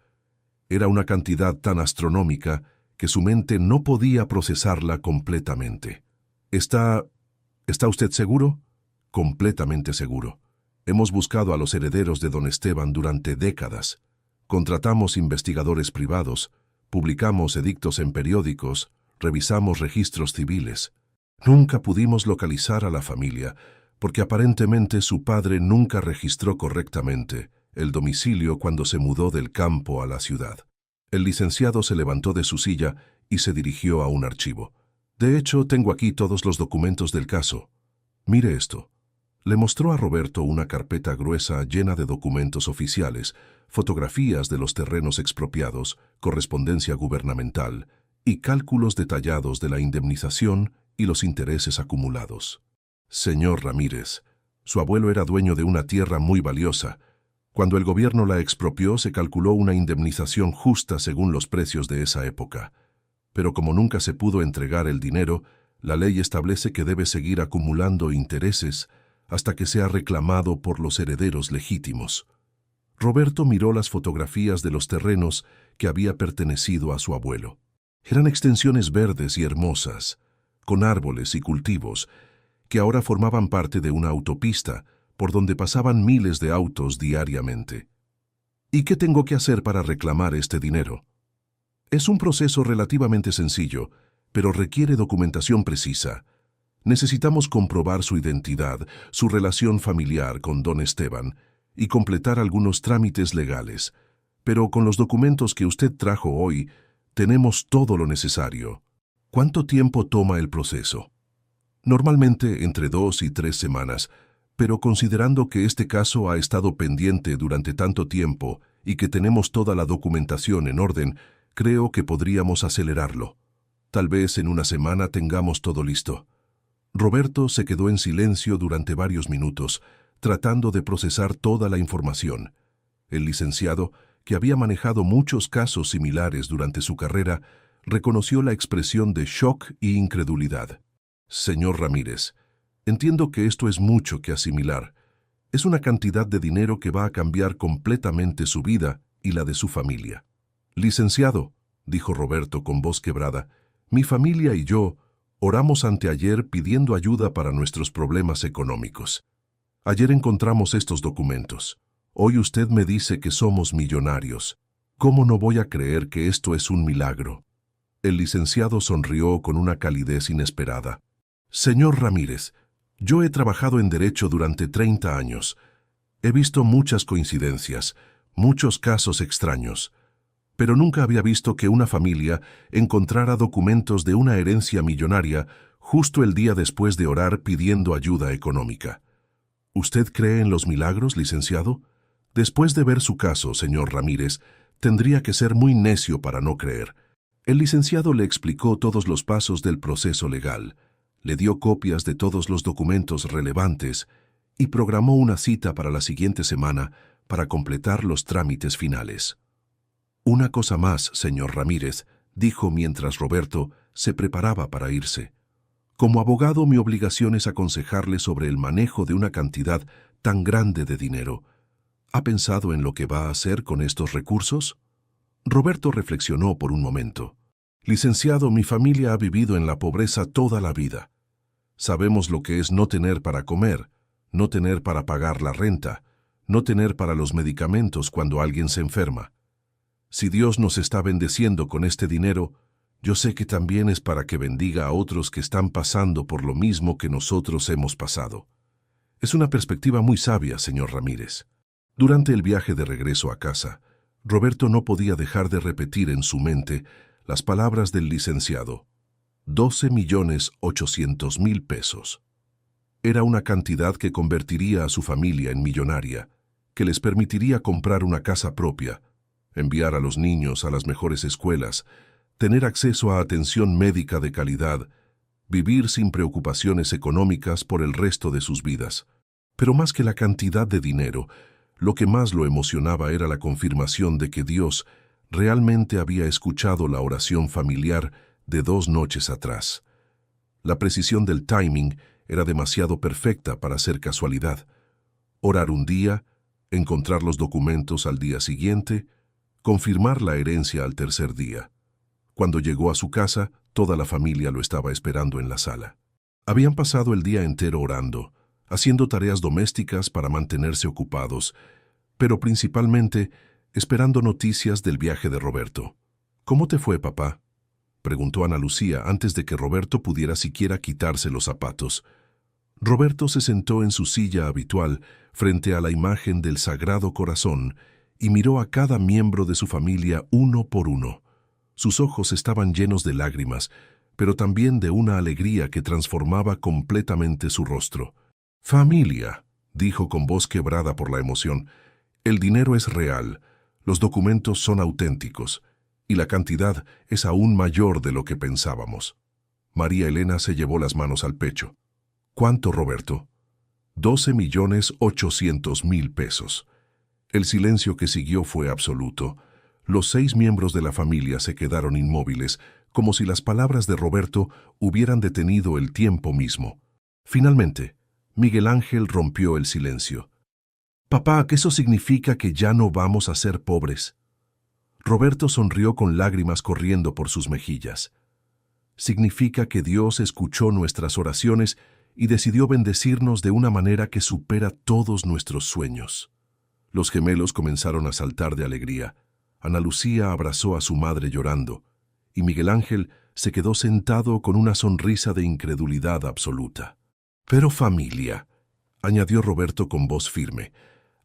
S1: Era una cantidad tan astronómica que su mente no podía procesarla completamente. ¿Está usted seguro? Completamente seguro. Hemos buscado a los herederos de don Esteban durante décadas. Contratamos investigadores privados, publicamos edictos en periódicos, revisamos registros civiles. Nunca pudimos localizar a la familia, porque aparentemente su padre nunca registró correctamente el domicilio cuando se mudó del campo a la ciudad. El licenciado se levantó de su silla y se dirigió a un archivo. De hecho, tengo aquí todos los documentos del caso. Mire esto. Le mostró a Roberto una carpeta gruesa llena de documentos oficiales, fotografías de los terrenos expropiados, correspondencia gubernamental y cálculos detallados de la indemnización y los intereses acumulados. Señor Ramírez, su abuelo era dueño de una tierra muy valiosa. Cuando el gobierno la expropió, se calculó una indemnización justa según los precios de esa época. Pero como nunca se pudo entregar el dinero, la ley establece que debe seguir acumulando intereses hasta que sea reclamado por los herederos legítimos. Roberto miró las fotografías de los terrenos que había pertenecido a su abuelo. Eran extensiones verdes y hermosas, con árboles y cultivos, que ahora formaban parte de una autopista por donde pasaban miles de autos diariamente. ¿Y qué tengo que hacer para reclamar este dinero? Es un proceso relativamente sencillo, pero requiere documentación precisa. Necesitamos comprobar su identidad, su relación familiar con don Esteban y completar algunos trámites legales. Pero con los documentos que usted trajo hoy, tenemos todo lo necesario. ¿Cuánto tiempo toma el proceso? Normalmente entre 2 y 3 semanas, pero considerando que este caso ha estado pendiente durante tanto tiempo y que tenemos toda la documentación en orden, creo que podríamos acelerarlo. Tal vez en una semana tengamos todo listo. Roberto se quedó en silencio durante varios minutos, tratando de procesar toda la información. El licenciado, que había manejado muchos casos similares durante su carrera, reconoció la expresión de shock y incredulidad. Señor Ramírez, entiendo que esto es mucho que asimilar. Es una cantidad de dinero que va a cambiar completamente su vida y la de su familia. Licenciado, dijo Roberto con voz quebrada, mi familia y yo oramos anteayer pidiendo ayuda para nuestros problemas económicos. Ayer encontramos estos documentos. Hoy usted me dice que somos millonarios. ¿Cómo no voy a creer que esto es un milagro? El licenciado sonrió con una calidez inesperada. Señor Ramírez, yo he trabajado en derecho durante 30 años. He visto muchas coincidencias, muchos casos extraños, pero nunca había visto que una familia encontrara documentos de una herencia millonaria justo el día después de orar pidiendo ayuda económica. ¿Usted cree en los milagros, licenciado? Después de ver su caso, señor Ramírez, tendría que ser muy necio para no creer. El licenciado le explicó todos los pasos del proceso legal, le dio copias de todos los documentos relevantes y programó una cita para la siguiente semana para completar los trámites finales. Una cosa más, señor Ramírez, dijo mientras Roberto se preparaba para irse. Como abogado, mi obligación es aconsejarle sobre el manejo de una cantidad tan grande de dinero. ¿Ha pensado en lo que va a hacer con estos recursos? Roberto reflexionó por un momento. Licenciado, mi familia ha vivido en la pobreza toda la vida. Sabemos lo que es no tener para comer, no tener para pagar la renta, no tener para los medicamentos cuando alguien se enferma. Si Dios nos está bendeciendo con este dinero, yo sé que también es para que bendiga a otros que están pasando por lo mismo que nosotros hemos pasado. Es una perspectiva muy sabia, señor Ramírez. Durante el viaje de regreso a casa, Roberto no podía dejar de repetir en su mente las palabras del licenciado. 12.800.000 pesos. Era una cantidad que convertiría a su familia en millonaria, que les permitiría comprar una casa propia, enviar a los niños a las mejores escuelas, tener acceso a atención médica de calidad, vivir sin preocupaciones económicas por el resto de sus vidas. Pero más que la cantidad de dinero, lo que más lo emocionaba era la confirmación de que Dios realmente había escuchado la oración familiar de 2 noches atrás. La precisión del timing era demasiado perfecta para ser casualidad. Orar un día, encontrar los documentos al día siguiente, confirmar la herencia al tercer día. Cuando llegó a su casa, toda la familia lo estaba esperando en la sala. Habían pasado el día entero orando, haciendo tareas domésticas para mantenerse ocupados, pero principalmente esperando noticias del viaje de Roberto. «¿Cómo te fue, papá?», preguntó Ana Lucía antes de que Roberto pudiera siquiera quitarse los zapatos. Roberto se sentó en su silla habitual frente a la imagen del Sagrado Corazón y miró a cada miembro de su familia uno por uno. Sus ojos estaban llenos de lágrimas, pero también de una alegría que transformaba completamente su rostro. «Familia», dijo con voz quebrada por la emoción, «el dinero es real, los documentos son auténticos, y la cantidad es aún mayor de lo que pensábamos». María Elena se llevó las manos al pecho. «¿Cuánto, Roberto?» 12.800.000 pesos. El silencio que siguió fue absoluto. Los 6 miembros de la familia se quedaron inmóviles, como si las palabras de Roberto hubieran detenido el tiempo mismo. Finalmente, Miguel Ángel rompió el silencio. «Papá, ¿qué eso significa que ya no vamos a ser pobres?» Roberto sonrió con lágrimas corriendo por sus mejillas. «Significa que Dios escuchó nuestras oraciones y decidió bendecirnos de una manera que supera todos nuestros sueños». Los gemelos comenzaron a saltar de alegría. Ana Lucía abrazó a su madre llorando, y Miguel Ángel se quedó sentado con una sonrisa de incredulidad absoluta. «Pero familia», añadió Roberto con voz firme,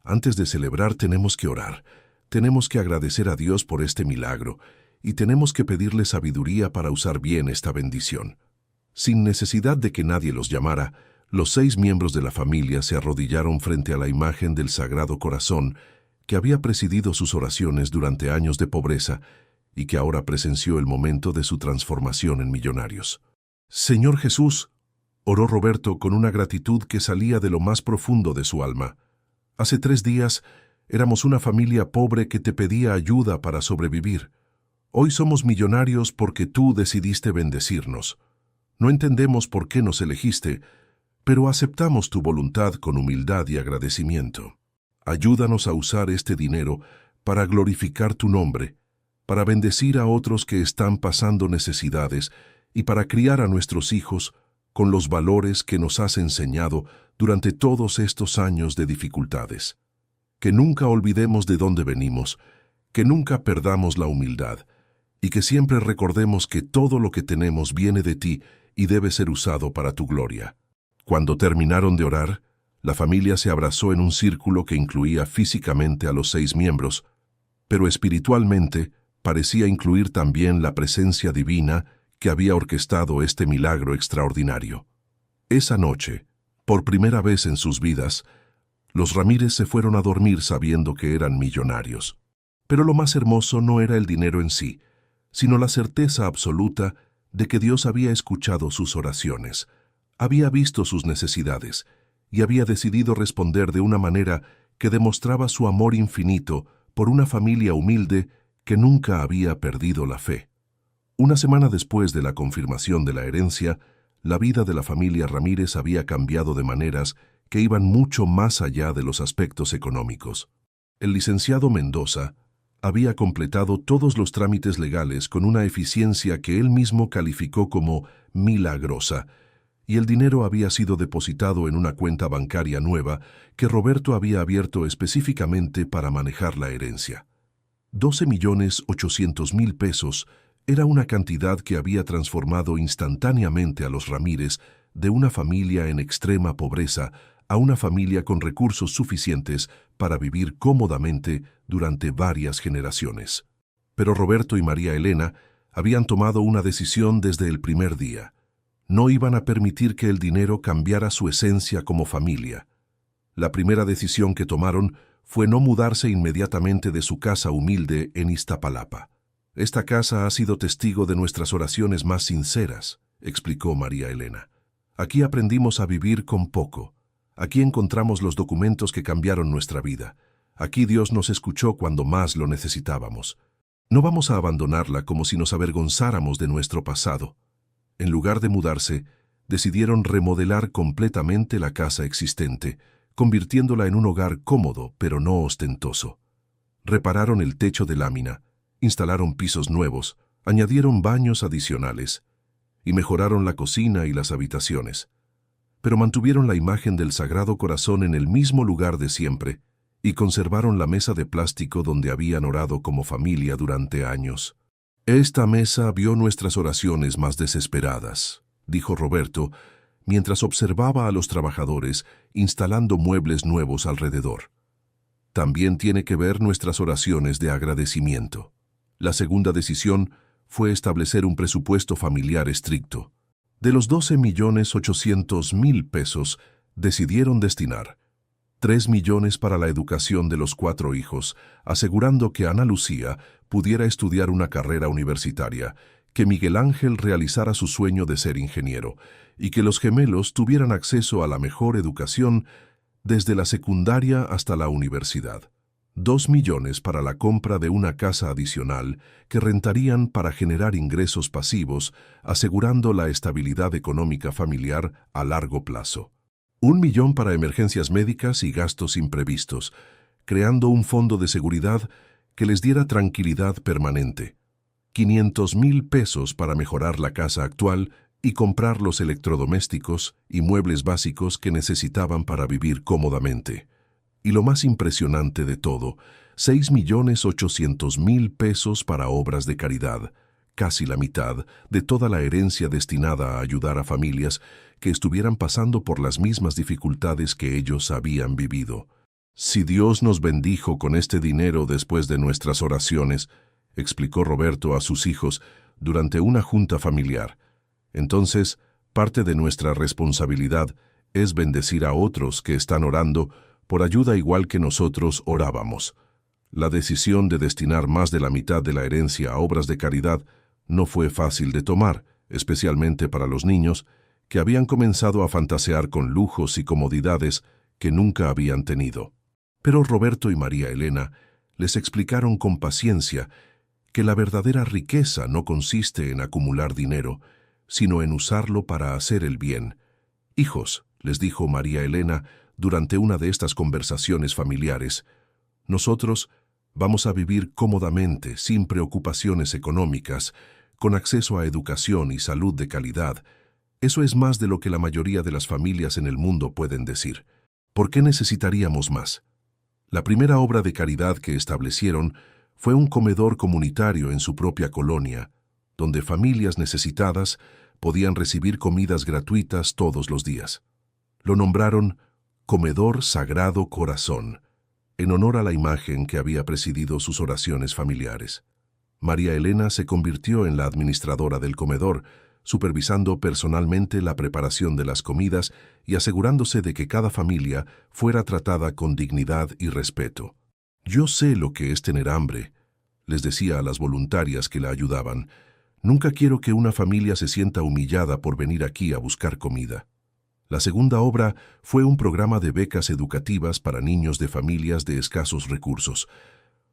S1: «antes de celebrar tenemos que orar, tenemos que agradecer a Dios por este milagro, y tenemos que pedirle sabiduría para usar bien esta bendición». Sin necesidad de que nadie los llamara, los 6 miembros de la familia se arrodillaron frente a la imagen del Sagrado Corazón que había presidido sus oraciones durante años de pobreza y que ahora presenció el momento de su transformación en millonarios. «Señor Jesús», oró Roberto con una gratitud que salía de lo más profundo de su alma. «Hace 3 días éramos una familia pobre que te pedía ayuda para sobrevivir. Hoy somos millonarios porque tú decidiste bendecirnos. No entendemos por qué nos elegiste, pero aceptamos tu voluntad con humildad y agradecimiento. Ayúdanos a usar este dinero para glorificar tu nombre, para bendecir a otros que están pasando necesidades y para criar a nuestros hijos con los valores que nos has enseñado durante todos estos años de dificultades. Que nunca olvidemos de dónde venimos, que nunca perdamos la humildad y que siempre recordemos que todo lo que tenemos viene de ti y debe ser usado para tu gloria». Cuando terminaron de orar, la familia se abrazó en un círculo que incluía físicamente a los 6 miembros, pero espiritualmente parecía incluir también la presencia divina que había orquestado este milagro extraordinario. Esa noche, por primera vez en sus vidas, los Ramírez se fueron a dormir sabiendo que eran millonarios. Pero lo más hermoso no era el dinero en sí, sino la certeza absoluta de que Dios había escuchado sus oraciones, había visto sus necesidades y había decidido responder de una manera que demostraba su amor infinito por una familia humilde que nunca había perdido la fe. Una semana después de la confirmación de la herencia, la vida de la familia Ramírez había cambiado de maneras que iban mucho más allá de los aspectos económicos. El licenciado Mendoza había completado todos los trámites legales con una eficiencia que él mismo calificó como milagrosa, y el dinero había sido depositado en una cuenta bancaria nueva que Roberto había abierto específicamente para manejar la herencia. 12.800.000 pesos era una cantidad que había transformado instantáneamente a los Ramírez de una familia en extrema pobreza a una familia con recursos suficientes para vivir cómodamente durante varias generaciones. Pero Roberto y María Elena habían tomado una decisión desde el primer día. No iban a permitir que el dinero cambiara su esencia como familia. La primera decisión que tomaron fue no mudarse inmediatamente de su casa humilde en Iztapalapa. «Esta casa ha sido testigo de nuestras oraciones más sinceras», explicó María Elena. «Aquí aprendimos a vivir con poco. Aquí encontramos los documentos que cambiaron nuestra vida. Aquí Dios nos escuchó cuando más lo necesitábamos. No vamos a abandonarla como si nos avergonzáramos de nuestro pasado». En lugar de mudarse, decidieron remodelar completamente la casa existente, convirtiéndola en un hogar cómodo pero no ostentoso. Repararon el techo de lámina, instalaron pisos nuevos, Añadieron baños adicionales y mejoraron la cocina y las habitaciones, pero mantuvieron la imagen del Sagrado Corazón en el mismo lugar de siempre y conservaron la mesa de plástico donde habían orado como familia durante años. Esta mesa vio nuestras oraciones más desesperadas, dijo Roberto, mientras observaba a los trabajadores instalando muebles nuevos alrededor. También tiene que ver nuestras oraciones de agradecimiento. La segunda decisión fue establecer un presupuesto familiar estricto. De los 12.800.000 pesos, decidieron destinar 3 millones para la educación de los 4 hijos, asegurando que Ana Lucía pudiera estudiar una carrera universitaria, que Miguel Ángel realizara su sueño de ser ingeniero y que los gemelos tuvieran acceso a la mejor educación desde la secundaria hasta la universidad. 2 millones para la compra de una casa adicional que rentarían para generar ingresos pasivos, asegurando la estabilidad económica familiar a largo plazo. 1 millón para emergencias médicas y gastos imprevistos, creando un fondo de seguridad que les diera tranquilidad permanente. 500.000 pesos para mejorar la casa actual y comprar los electrodomésticos y muebles básicos que necesitaban para vivir cómodamente. Y lo más impresionante de todo, 6.800.000 pesos para obras de caridad, casi la mitad de toda la herencia destinada a ayudar a familias que estuvieran pasando por las mismas dificultades que ellos habían vivido. Si Dios nos bendijo con este dinero después de nuestras oraciones, explicó Roberto a sus hijos durante una junta familiar, entonces parte de nuestra responsabilidad es bendecir a otros que están orando por ayuda igual que nosotros orábamos. La decisión de destinar más de la mitad de la herencia a obras de caridad no fue fácil de tomar, especialmente para los niños, que habían comenzado a fantasear con lujos y comodidades que nunca habían tenido. Pero Roberto y María Elena les explicaron con paciencia que la verdadera riqueza no consiste en acumular dinero, sino en usarlo para hacer el bien. Hijos, les dijo María Elena durante una de estas conversaciones familiares, nosotros vamos a vivir cómodamente, sin preocupaciones económicas, con acceso a educación y salud de calidad. Eso es más de lo que la mayoría de las familias en el mundo pueden decir. ¿Por qué necesitaríamos más? La primera obra de caridad que establecieron fue un comedor comunitario en su propia colonia, donde familias necesitadas podían recibir comidas gratuitas todos los días. Lo nombraron Comedor Sagrado Corazón, en honor a la imagen que había presidido sus oraciones familiares. María Elena se convirtió en la administradora del comedor, supervisando personalmente la preparación de las comidas y asegurándose de que cada familia fuera tratada con dignidad y respeto. «Yo sé lo que es tener hambre», les decía a las voluntarias que la ayudaban. «Nunca quiero que una familia se sienta humillada por venir aquí a buscar comida». La segunda obra fue un programa de becas educativas para niños de familias de escasos recursos.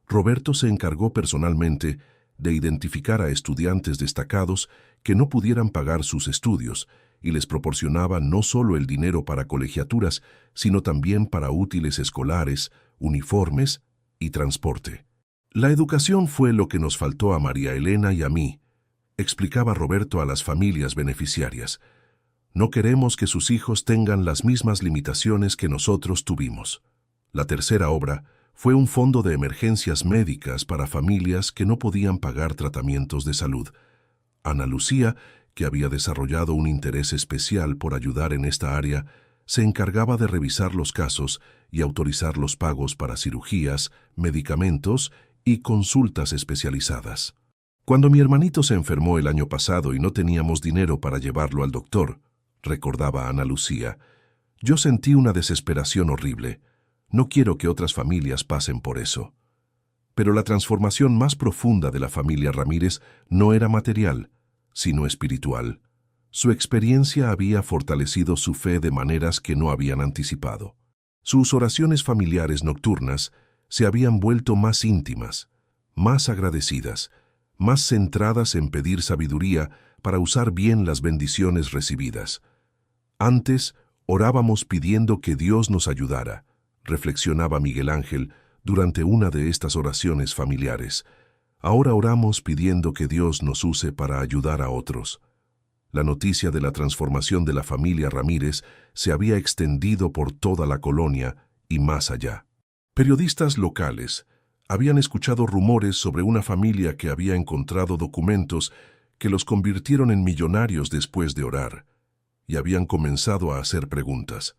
S1: Roberto se encargó personalmente de identificar a estudiantes destacados que no pudieran pagar sus estudios y les proporcionaba no solo el dinero para colegiaturas, sino también para útiles escolares, uniformes y transporte. «La educación fue lo que nos faltó a María Elena y a mí», explicaba Roberto a las familias beneficiarias. «No queremos que sus hijos tengan las mismas limitaciones que nosotros tuvimos». La tercera obra fue un fondo de emergencias médicas para familias que no podían pagar tratamientos de salud. Ana Lucía, que había desarrollado un interés especial por ayudar en esta área, se encargaba de revisar los casos y autorizar los pagos para cirugías, medicamentos y consultas especializadas. «Cuando mi hermanito se enfermó el año pasado y no teníamos dinero para llevarlo al doctor», recordaba Ana Lucía, «yo sentí una desesperación horrible. No quiero que otras familias pasen por eso». Pero la transformación más profunda de la familia Ramírez no era material, sino espiritual. Su experiencia había fortalecido su fe de maneras que no habían anticipado. Sus oraciones familiares nocturnas se habían vuelto más íntimas, más agradecidas, más centradas en pedir sabiduría para usar bien las bendiciones recibidas. «Antes orábamos pidiendo que Dios nos ayudara», reflexionaba Miguel Ángel durante una de estas oraciones familiares. Ahora oramos pidiendo que Dios nos use para ayudar a otros. La noticia de la transformación de la familia Ramírez se había extendido por toda la colonia y más allá. Periodistas locales habían escuchado rumores sobre una familia que había encontrado documentos que los convirtieron en millonarios después de orar, y habían comenzado a hacer preguntas.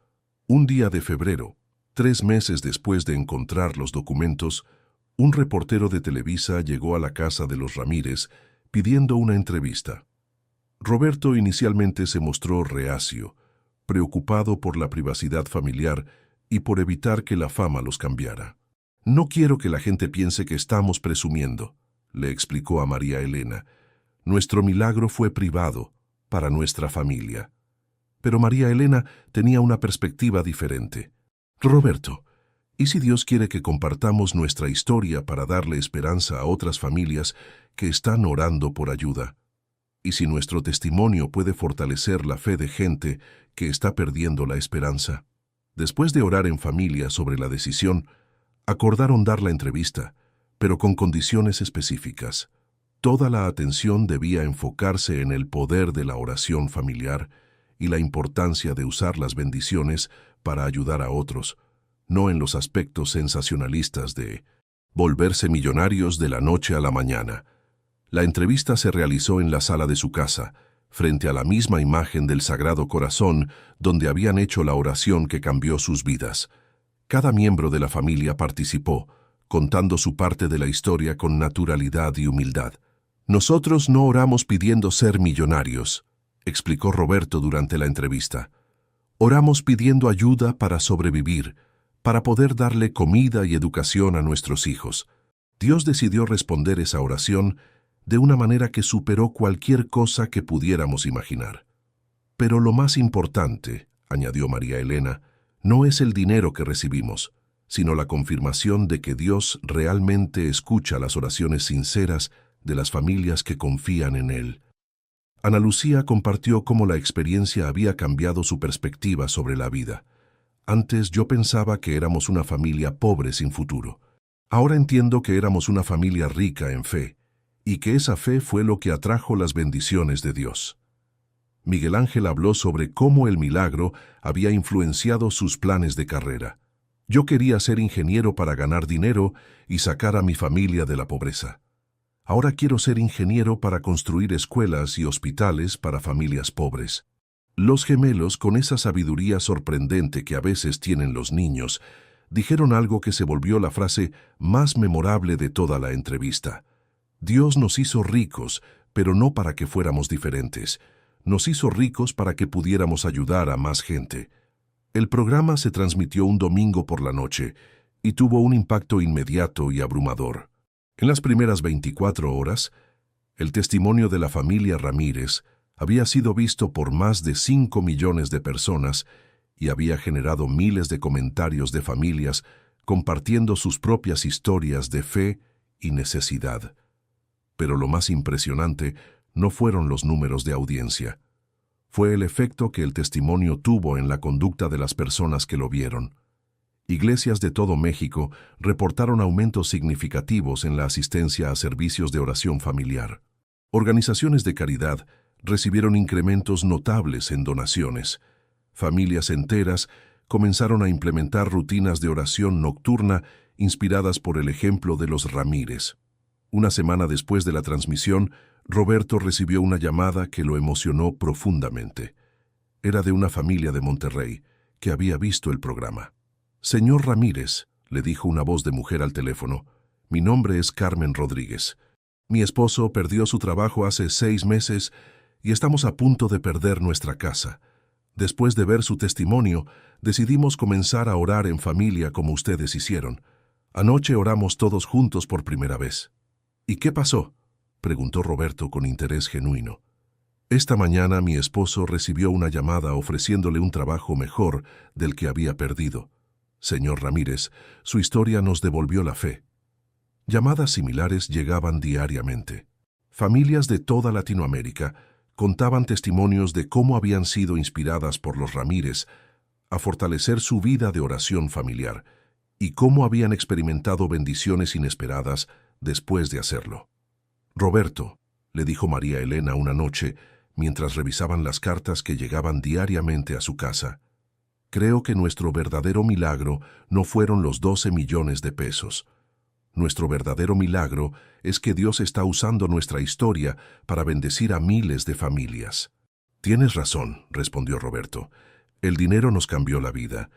S1: Un día de febrero, 3 meses después de encontrar los documentos, un reportero de Televisa llegó a la casa de los Ramírez pidiendo una entrevista. Roberto inicialmente se mostró reacio, preocupado por la privacidad familiar y por evitar que la fama los cambiara. «No quiero que la gente piense que estamos presumiendo», le explicó a María Elena. «Nuestro milagro fue privado, para nuestra familia». Pero María Elena tenía una perspectiva diferente. «Roberto, ¿y si Dios quiere que compartamos nuestra historia para darle esperanza a otras familias que están orando por ayuda? ¿Y si nuestro testimonio puede fortalecer la fe de gente que está perdiendo la esperanza?» Después de orar en familia sobre la decisión, acordaron dar la entrevista, pero con condiciones específicas. Toda la atención debía enfocarse en el poder de la oración familiar y la importancia de usar las bendiciones para ayudar a otros, no en los aspectos sensacionalistas de volverse millonarios de la noche a la mañana. La entrevista se realizó en la sala de su casa, frente a la misma imagen del Sagrado Corazón donde habían hecho la oración que cambió sus vidas. Cada miembro de la familia participó, contando su parte de la historia con naturalidad y humildad. «Nosotros no oramos pidiendo ser millonarios», explicó Roberto durante la entrevista. «Oramos pidiendo ayuda para sobrevivir, para poder darle comida y educación a nuestros hijos». Dios decidió responder esa oración de una manera que superó cualquier cosa que pudiéramos imaginar. «Pero lo más importante», añadió María Elena, «no es el dinero que recibimos, sino la confirmación de que Dios realmente escucha las oraciones sinceras de las familias que confían en Él». Ana Lucía compartió cómo la experiencia había cambiado su perspectiva sobre la vida. «Antes yo pensaba que éramos una familia pobre sin futuro. Ahora entiendo que éramos una familia rica en fe, y que esa fe fue lo que atrajo las bendiciones de Dios». Miguel Ángel habló sobre cómo el milagro había influenciado sus planes de carrera. «Yo quería ser ingeniero para ganar dinero y sacar a mi familia de la pobreza. Ahora quiero ser ingeniero para construir escuelas y hospitales para familias pobres». Los gemelos, con esa sabiduría sorprendente que a veces tienen los niños, dijeron algo que se volvió la frase más memorable de toda la entrevista. «Dios nos hizo ricos, pero no para que fuéramos diferentes. Nos hizo ricos para que pudiéramos ayudar a más gente». El programa se transmitió un domingo por la noche y tuvo un impacto inmediato y abrumador. En las primeras 24 horas, el testimonio de la familia Ramírez había sido visto por más de 5 millones de personas y había generado miles de comentarios de familias compartiendo sus propias historias de fe y necesidad. Pero lo más impresionante no fueron los números de audiencia. Fue el efecto que el testimonio tuvo en la conducta de las personas que lo vieron. Iglesias de todo México reportaron aumentos significativos en la asistencia a servicios de oración familiar. Organizaciones de caridad recibieron incrementos notables en donaciones. Familias enteras comenzaron a implementar rutinas de oración nocturna inspiradas por el ejemplo de los Ramírez. Una semana después de la transmisión, Roberto recibió una llamada que lo emocionó profundamente. Era de una familia de Monterrey que había visto el programa. «Señor Ramírez», le dijo una voz de mujer al teléfono, «mi nombre es Carmen Rodríguez. Mi esposo perdió su trabajo hace 6 meses y estamos a punto de perder nuestra casa. Después de ver su testimonio, decidimos comenzar a orar en familia como ustedes hicieron. Anoche oramos todos juntos por primera vez». «¿Y qué pasó?», preguntó Roberto con interés genuino. «Esta mañana mi esposo recibió una llamada ofreciéndole un trabajo mejor del que había perdido. Señor Ramírez, su historia nos devolvió la fe». Llamadas similares llegaban diariamente. Familias de toda Latinoamérica contaban testimonios de cómo habían sido inspiradas por los Ramírez a fortalecer su vida de oración familiar y cómo habían experimentado bendiciones inesperadas después de hacerlo. Roberto, le dijo María Elena una noche, mientras revisaban las cartas que llegaban diariamente a su casa, creo que nuestro verdadero milagro no fueron los 12 millones de pesos. Nuestro verdadero milagro es que Dios está usando nuestra historia para bendecir a miles de familias. Tienes razón, respondió Roberto. El dinero nos cambió la vida,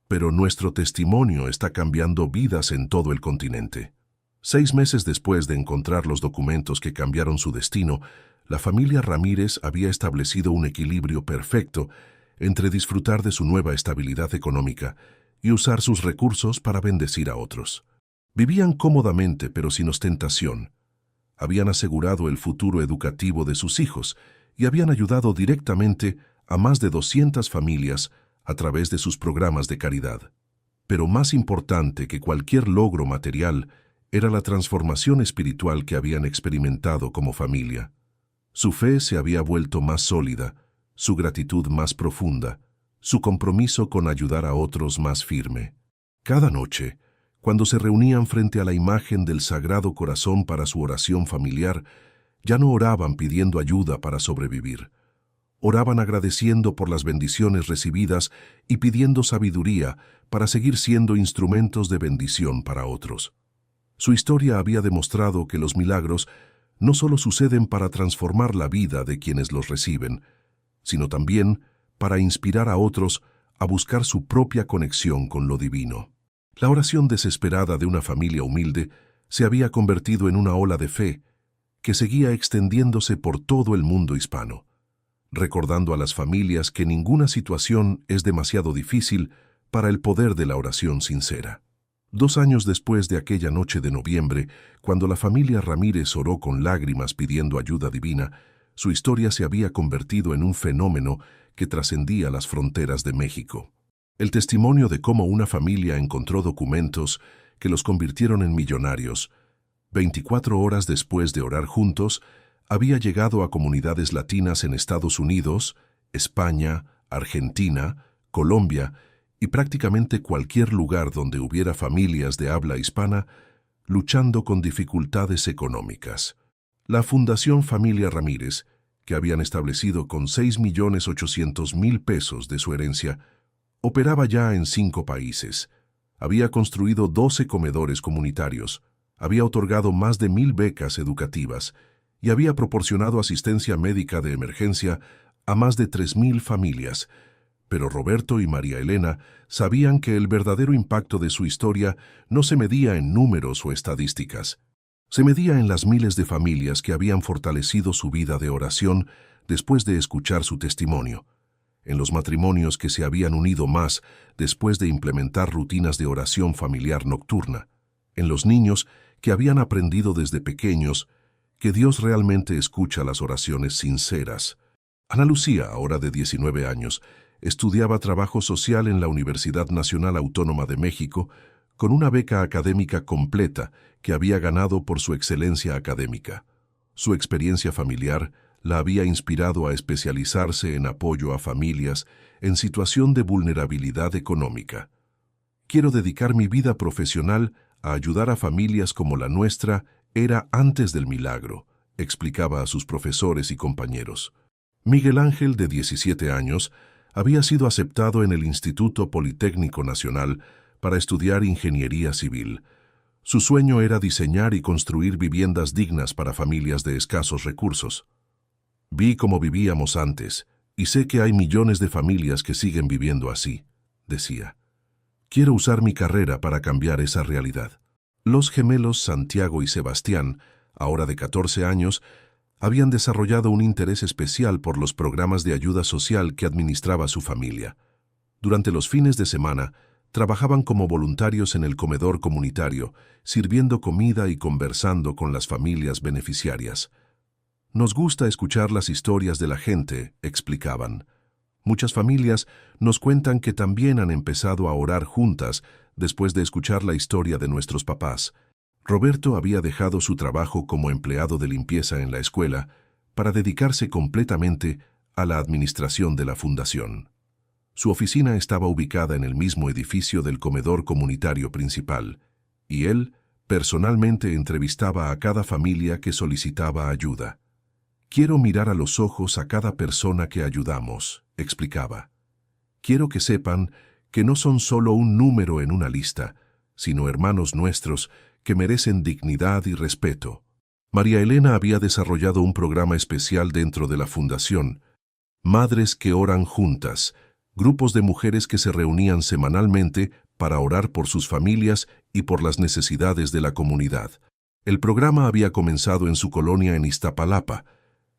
S1: pero nuestro testimonio está cambiando vidas en todo el continente. 6 meses después de encontrar los documentos que cambiaron su destino, la familia Ramírez había establecido un equilibrio perfecto entre disfrutar de su nueva estabilidad económica y usar sus recursos para bendecir a otros. Vivían cómodamente pero sin ostentación. Habían asegurado el futuro educativo de sus hijos y habían ayudado directamente a más de 200 familias a través de sus programas de caridad. Pero más importante que cualquier logro material era la transformación espiritual que habían experimentado como familia. Su fe se había vuelto más sólida, su gratitud más profunda, su compromiso con ayudar a otros más firme. Cada noche, cuando se reunían frente a la imagen del Sagrado Corazón para su oración familiar, ya no oraban pidiendo ayuda para sobrevivir. Oraban agradeciendo por las bendiciones recibidas y pidiendo sabiduría para seguir siendo instrumentos de bendición para otros. Su historia había demostrado que los milagros no solo suceden para transformar la vida de quienes los reciben, sino también para inspirar a otros a buscar su propia conexión con lo divino. La oración desesperada de una familia humilde se había convertido en una ola de fe que seguía extendiéndose por todo el mundo hispano, recordando a las familias que ninguna situación es demasiado difícil para el poder de la oración sincera. 2 años después de aquella noche de noviembre, cuando la familia Ramírez oró con lágrimas pidiendo ayuda divina, su historia se había convertido en un fenómeno que trascendía las fronteras de México. El testimonio de cómo una familia encontró documentos que los convirtieron en millonarios, 24 horas después de orar juntos, había llegado a comunidades latinas en Estados Unidos, España, Argentina, Colombia y prácticamente cualquier lugar donde hubiera familias de habla hispana luchando con dificultades económicas. La Fundación Familia Ramírez, que habían establecido con 6.800.000 pesos de su herencia, operaba ya en 5 países. Había construido 12 comedores comunitarios, había otorgado más de 1.000 becas educativas y había proporcionado asistencia médica de emergencia a más de 3.000 familias. Pero Roberto y María Elena sabían que el verdadero impacto de su historia no se medía en números o estadísticas. Se medía en las miles de familias que habían fortalecido su vida de oración después de escuchar su testimonio, en los matrimonios que se habían unido más después de implementar rutinas de oración familiar nocturna, en los niños que habían aprendido desde pequeños que Dios realmente escucha las oraciones sinceras. Ana Lucía, ahora de 19 años, estudiaba trabajo social en la Universidad Nacional Autónoma de México con una beca académica completa que había ganado por su excelencia académica. Su experiencia familiar la había inspirado a especializarse en apoyo a familias en situación de vulnerabilidad económica. Quiero dedicar mi vida profesional a ayudar a familias como la nuestra era antes del milagro, explicaba a sus profesores y compañeros. Miguel Ángel, de 17 años, había sido aceptado en el Instituto Politécnico Nacional para estudiar ingeniería civil. Su sueño era diseñar y construir viviendas dignas para familias de escasos recursos. Vi cómo vivíamos antes, y sé que hay millones de familias que siguen viviendo así, decía. Quiero usar mi carrera para cambiar esa realidad. Los gemelos Santiago y Sebastián, ahora de 14 años, habían desarrollado un interés especial por los programas de ayuda social que administraba su familia. Durante los fines de semana, trabajaban como voluntarios en el comedor comunitario, sirviendo comida y conversando con las familias beneficiarias. Nos gusta escuchar las historias de la gente, explicaban. Muchas familias nos cuentan que también han empezado a orar juntas después de escuchar la historia de nuestros papás. Roberto había dejado su trabajo como empleado de limpieza en la escuela para dedicarse completamente a la administración de la fundación. Su oficina estaba ubicada en el mismo edificio del comedor comunitario principal, y él Personalmente entrevistaba a cada familia que solicitaba ayuda. Quiero mirar a los ojos a cada persona que ayudamos, explicaba. Quiero que sepan que no son solo un número en una lista, sino hermanos nuestros que merecen dignidad y respeto. María Elena había desarrollado un programa especial dentro de la fundación, Madres que oran juntas, grupos de mujeres que se reunían semanalmente para orar por sus familias y por las necesidades de la comunidad. El programa había comenzado en su colonia en Iztapalapa,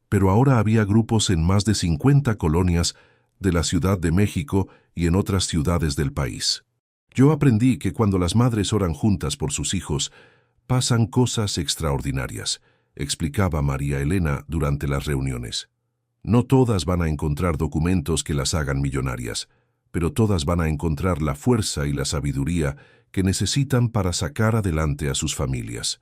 S1: pero ahora había grupos en más de 50 colonias de la Ciudad de México y en otras ciudades del país. Yo aprendí que cuando las madres oran juntas por sus hijos, pasan cosas extraordinarias, explicaba María Elena durante las reuniones. No todas van a encontrar documentos que las hagan millonarias, pero todas van a encontrar la fuerza y la sabiduría que necesitan para sacar adelante a sus familias.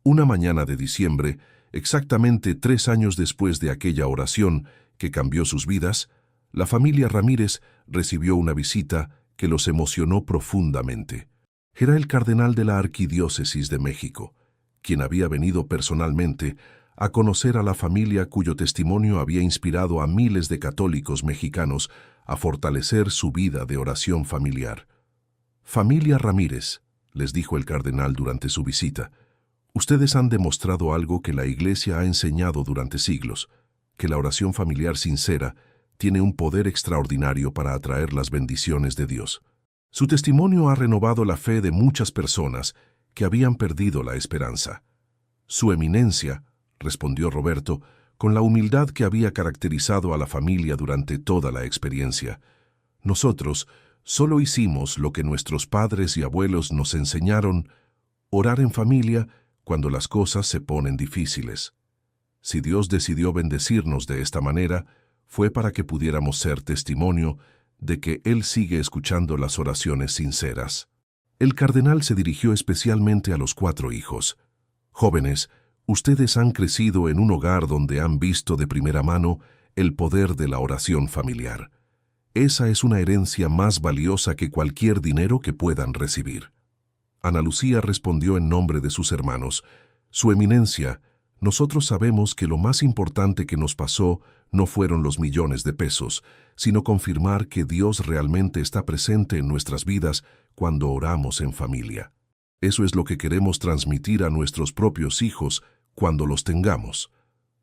S1: Una mañana de diciembre, exactamente 3 años después de aquella oración que cambió sus vidas, la familia Ramírez recibió una visita que los emocionó profundamente. Era el cardenal de la Arquidiócesis de México, quien había venido personalmente a conocer a la familia cuyo testimonio había inspirado a miles de católicos mexicanos a fortalecer su vida de oración familiar. «Familia Ramírez», les dijo el cardenal durante su visita, «ustedes han demostrado algo que la Iglesia ha enseñado durante siglos, que la oración familiar sincera tiene un poder extraordinario para atraer las bendiciones de Dios. Su testimonio ha renovado la fe de muchas personas que habían perdido la esperanza». «Su eminencia», respondió Roberto, con la humildad que había caracterizado a la familia durante toda la experiencia. «Nosotros solo hicimos lo que nuestros padres y abuelos nos enseñaron, orar en familia cuando las cosas se ponen difíciles. Si Dios decidió bendecirnos de esta manera, fue para que pudiéramos ser testimonio de que Él sigue escuchando las oraciones sinceras». El cardenal se dirigió especialmente a los 4 hijos. «Jóvenes, ustedes han crecido en un hogar donde han visto de primera mano el poder de la oración familiar. Esa es una herencia más valiosa que cualquier dinero que puedan recibir». Ana Lucía respondió en nombre de sus hermanos: «Su eminencia, nosotros sabemos que lo más importante que nos pasó no fueron los millones de pesos, sino confirmar que Dios realmente está presente en nuestras vidas cuando oramos en familia. Eso es lo que queremos transmitir a nuestros propios hijos cuando los tengamos».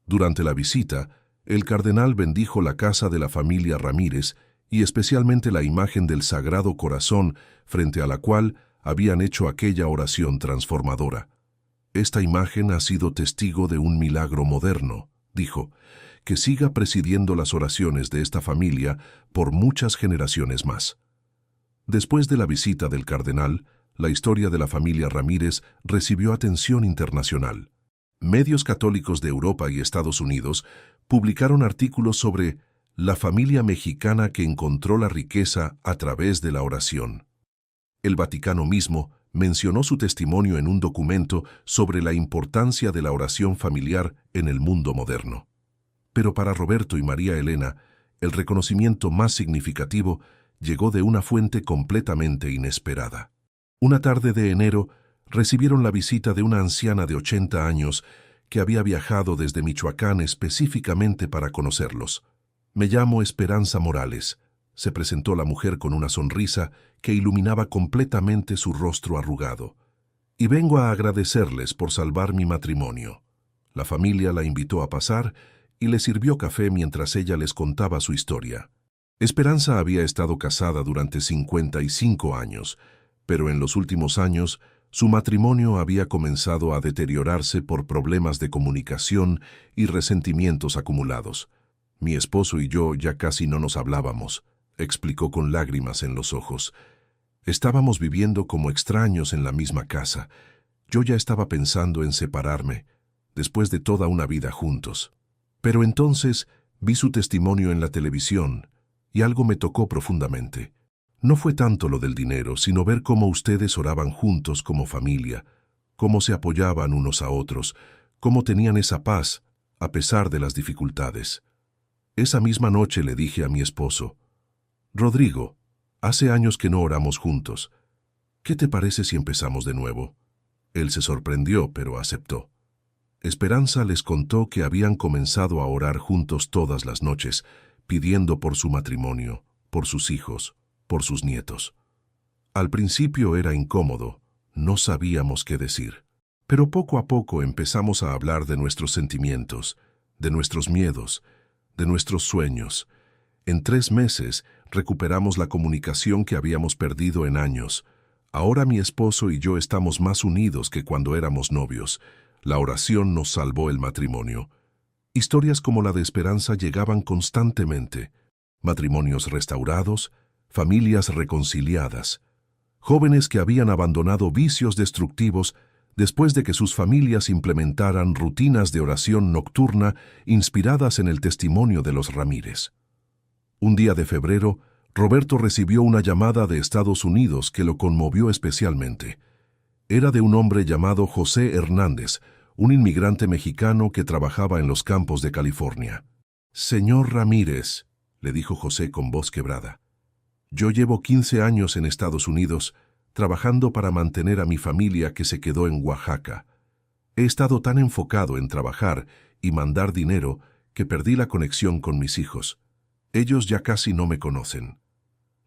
S1: Durante la visita, el cardenal bendijo la casa de la familia Ramírez y especialmente la imagen del Sagrado Corazón frente a la cual habían hecho aquella oración transformadora. «Esta imagen ha sido testigo de un milagro moderno», dijo, «que siga presidiendo las oraciones de esta familia por muchas generaciones más». Después de la visita del cardenal, la historia de la familia Ramírez recibió atención internacional. Medios católicos de Europa y Estados Unidos publicaron artículos sobre la familia mexicana que encontró la riqueza a través de la oración. El Vaticano mismo mencionó su testimonio en un documento sobre la importancia de la oración familiar en el mundo moderno. Pero para Roberto y María Elena, el reconocimiento más significativo llegó de una fuente completamente inesperada. Una tarde de enero, recibieron la visita de una anciana de 80 años que había viajado desde Michoacán específicamente para conocerlos. «Me llamo Esperanza Morales», se presentó la mujer con una sonrisa que iluminaba completamente su rostro arrugado. «Y vengo a agradecerles por salvar mi matrimonio». La familia la invitó a pasar y le sirvió café mientras ella les contaba su historia. Esperanza había estado casada durante 55 años, pero en los últimos años su matrimonio había comenzado a deteriorarse por problemas de comunicación y resentimientos acumulados. «Mi esposo y yo ya casi no nos hablábamos», explicó con lágrimas en los ojos. «Estábamos viviendo como extraños en la misma casa. Yo ya estaba pensando en separarme, después de toda una vida juntos. Pero entonces vi su testimonio en la televisión y algo me tocó profundamente. No fue tanto lo del dinero, sino ver cómo ustedes oraban juntos como familia, cómo se apoyaban unos a otros, cómo tenían esa paz a pesar de las dificultades. Esa misma noche le dije a mi esposo: «Rodrigo, hace años que no oramos juntos. ¿Qué te parece si empezamos de nuevo?» Él se sorprendió, pero aceptó. Esperanza les contó que habían comenzado a orar juntos todas las noches, pidiendo por su matrimonio, por sus hijos, por sus nietos. Al principio era incómodo, no sabíamos qué decir. Pero poco a poco empezamos a hablar de nuestros sentimientos, de nuestros miedos, de nuestros sueños. En 3 meses recuperamos la comunicación que habíamos perdido en años. Ahora mi esposo y yo estamos más unidos que cuando éramos novios. La oración nos salvó el matrimonio. Historias como la de Esperanza llegaban constantemente. Matrimonios restaurados, familias reconciliadas. Jóvenes que habían abandonado vicios destructivos después de que sus familias implementaran rutinas de oración nocturna inspiradas en el testimonio de los Ramírez. Un día de febrero, Roberto recibió una llamada de Estados Unidos que lo conmovió especialmente. Era de un hombre llamado José Hernández, un inmigrante mexicano que trabajaba en los campos de California. «Señor Ramírez», le dijo José con voz quebrada, «yo llevo 15 años en Estados Unidos trabajando para mantener a mi familia que se quedó en Oaxaca. He estado tan enfocado en trabajar y mandar dinero que perdí la conexión con mis hijos. Ellos ya casi no me conocen».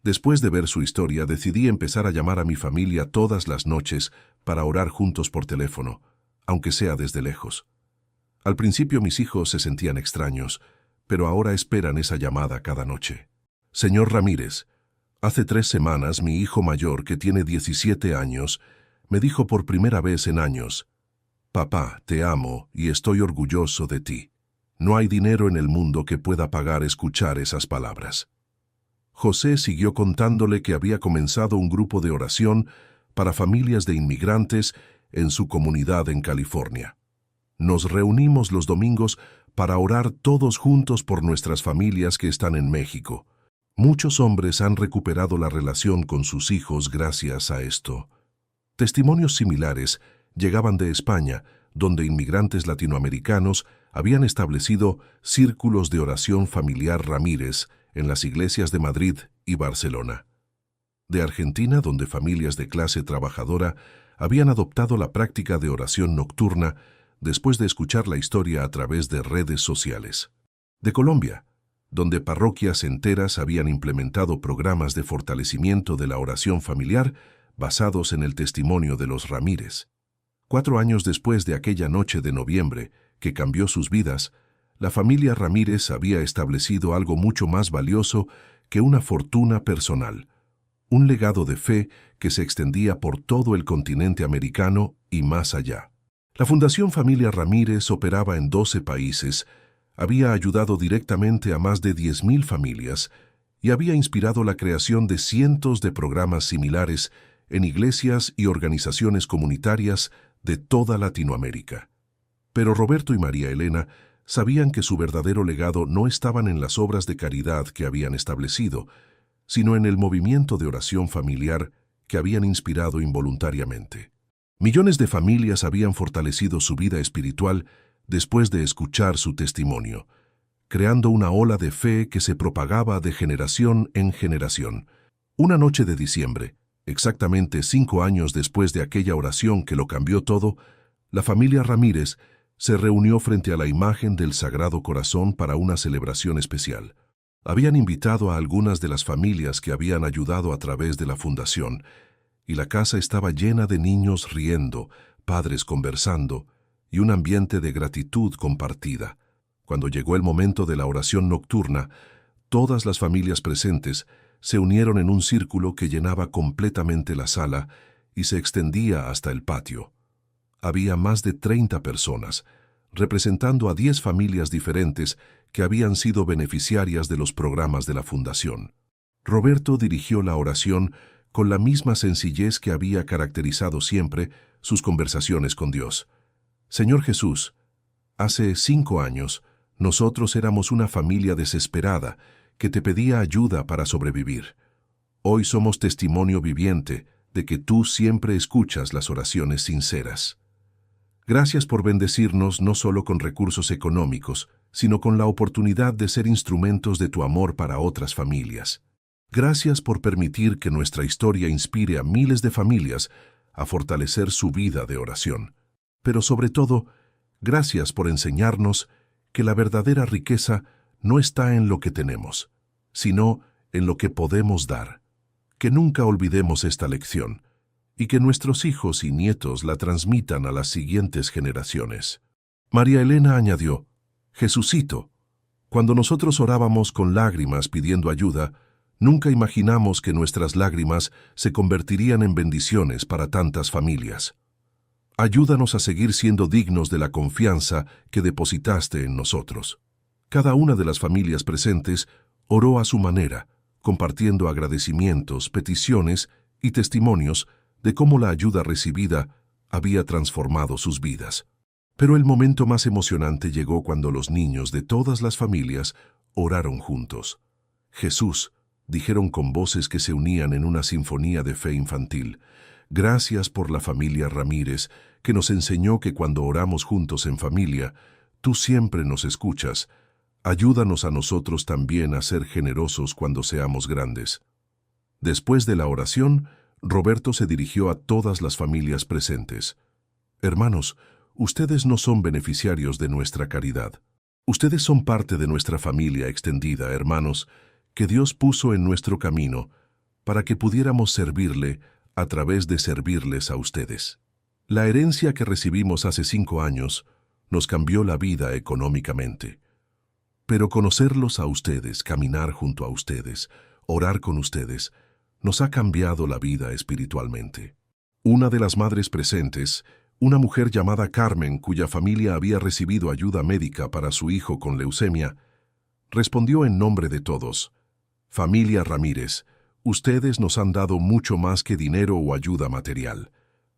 S1: Después de ver su historia, decidí empezar a llamar a mi familia todas las noches para orar juntos por teléfono, aunque sea desde lejos. Al principio mis hijos se sentían extraños, pero ahora esperan esa llamada cada noche. «Señor Ramírez, hace 3 semanas mi hijo mayor, que tiene 17 años, me dijo por primera vez en años: «Papá, te amo y estoy orgulloso de ti». No hay dinero en el mundo que pueda pagar escuchar esas palabras. José siguió contándole que había comenzado un grupo de oración para familias de inmigrantes en su comunidad en California. Nos reunimos los domingos para orar todos juntos por nuestras familias que están en México. Muchos hombres han recuperado la relación con sus hijos gracias a esto. Testimonios similares llegaban de España, donde inmigrantes latinoamericanos habían establecido círculos de oración familiar Ramírez en las iglesias de Madrid y Barcelona. De Argentina, donde familias de clase trabajadora habían adoptado la práctica de oración nocturna después de escuchar la historia a través de redes sociales. De Colombia, donde parroquias enteras habían implementado programas de fortalecimiento de la oración familiar basados en el testimonio de los Ramírez. 4 años después de aquella noche de noviembre que cambió sus vidas, la familia Ramírez había establecido algo mucho más valioso que una fortuna personal, un legado de fe que se extendía por todo el continente americano y más allá. La Fundación Familia Ramírez operaba en 12 países, había ayudado directamente a más de 10,000 familias y había inspirado la creación de cientos de programas similares en iglesias y organizaciones comunitarias de toda Latinoamérica. Pero Roberto y María Elena sabían que su verdadero legado no estaban en las obras de caridad que habían establecido, sino en el movimiento de oración familiar que habían inspirado involuntariamente. Millones de familias habían fortalecido su vida espiritual después de escuchar su testimonio, creando una ola de fe que se propagaba de generación en generación. Una noche de diciembre, exactamente 5 años después de aquella oración que lo cambió todo, la familia Ramírez se reunió frente a la imagen del Sagrado Corazón para una celebración especial. Habían invitado a algunas de las familias que habían ayudado a través de la fundación, y la casa estaba llena de niños riendo, padres conversando, y un ambiente de gratitud compartida. Cuando llegó el momento de la oración nocturna, todas las familias presentes se unieron en un círculo que llenaba completamente la sala y se extendía hasta el patio. Había más de 30 personas, representando a 10 familias diferentes que habían sido beneficiarias de los programas de la Fundación. Roberto dirigió la oración con la misma sencillez que había caracterizado siempre sus conversaciones con Dios. «Señor Jesús, hace 5 años, nosotros éramos una familia desesperada que te pedía ayuda para sobrevivir. Hoy somos testimonio viviente de que tú siempre escuchas las oraciones sinceras. Gracias por bendecirnos no solo con recursos económicos, sino con la oportunidad de ser instrumentos de tu amor para otras familias. Gracias por permitir que nuestra historia inspire a miles de familias a fortalecer su vida de oración. Pero sobre todo, gracias por enseñarnos que la verdadera riqueza no está en lo que tenemos, sino en lo que podemos dar. Que nunca olvidemos esta lección y que nuestros hijos y nietos la transmitan a las siguientes generaciones. María Elena añadió: Jesucito, cuando nosotros orábamos con lágrimas pidiendo ayuda, nunca imaginamos que nuestras lágrimas se convertirían en bendiciones para tantas familias. Ayúdanos a seguir siendo dignos de la confianza que depositaste en nosotros. Cada una de las familias presentes oró a su manera, compartiendo agradecimientos, peticiones y testimonios de cómo la ayuda recibida había transformado sus vidas. Pero el momento más emocionante llegó cuando los niños de todas las familias oraron juntos. Jesús, dijeron con voces que se unían en una sinfonía de fe infantil. Gracias por la familia Ramírez, que nos enseñó que cuando oramos juntos en familia, tú siempre nos escuchas. Ayúdanos a nosotros también a ser generosos cuando seamos grandes. Después de la oración, Roberto se dirigió a todas las familias presentes. Hermanos, ustedes no son beneficiarios de nuestra caridad. Ustedes son parte de nuestra familia extendida, hermanos, que Dios puso en nuestro camino para que pudiéramos servirle a través de servirles a ustedes. La herencia que recibimos hace 5 años nos cambió la vida económicamente. Pero conocerlos a ustedes, caminar junto a ustedes, orar con ustedes, nos ha cambiado la vida espiritualmente. Una de las madres presentes, una mujer llamada Carmen, cuya familia había recibido ayuda médica para su hijo con leucemia, respondió en nombre de todos: Familia Ramírez, ustedes nos han dado mucho más que dinero o ayuda material.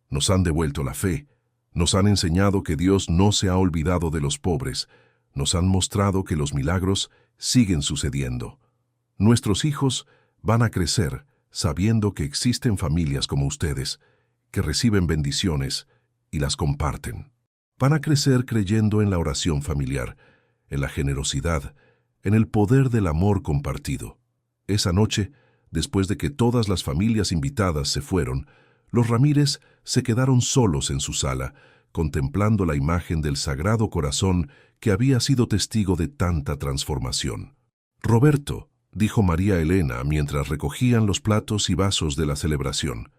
S1: Nos han devuelto la fe, nos han enseñado que Dios no se ha olvidado de los pobres, nos han mostrado que los milagros siguen sucediendo. Nuestros hijos van a crecer sabiendo que existen familias como ustedes, que reciben bendiciones y las comparten. Van a crecer creyendo en la oración familiar, en la generosidad, en el poder del amor compartido. Esa noche, después de que todas las familias invitadas se fueron, los Ramírez se quedaron solos en su sala, contemplando la imagen del Sagrado Corazón que había sido testigo de tanta transformación. Roberto, dijo María Elena mientras recogían los platos y vasos de la celebración,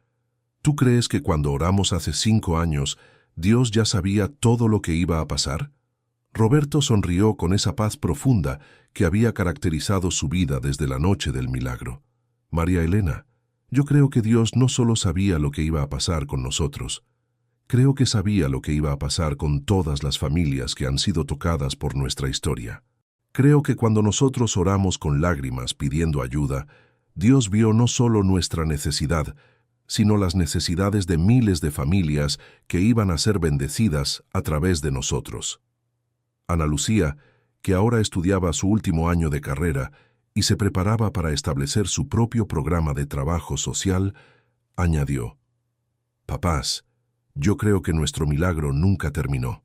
S1: ¿tú crees que cuando oramos hace 5 años, Dios ya sabía todo lo que iba a pasar? Roberto sonrió con esa paz profunda que había caracterizado su vida desde la noche del milagro. María Elena, yo creo que Dios no solo sabía lo que iba a pasar con nosotros, creo que sabía lo que iba a pasar con todas las familias que han sido tocadas por nuestra historia. Creo que cuando nosotros oramos con lágrimas pidiendo ayuda, Dios vio no solo nuestra necesidad, sino las necesidades de miles de familias que iban a ser bendecidas a través de nosotros. Ana Lucía, que ahora estudiaba su último año de carrera y se preparaba para establecer su propio programa de trabajo social, añadió: Papás, yo creo que nuestro milagro nunca terminó.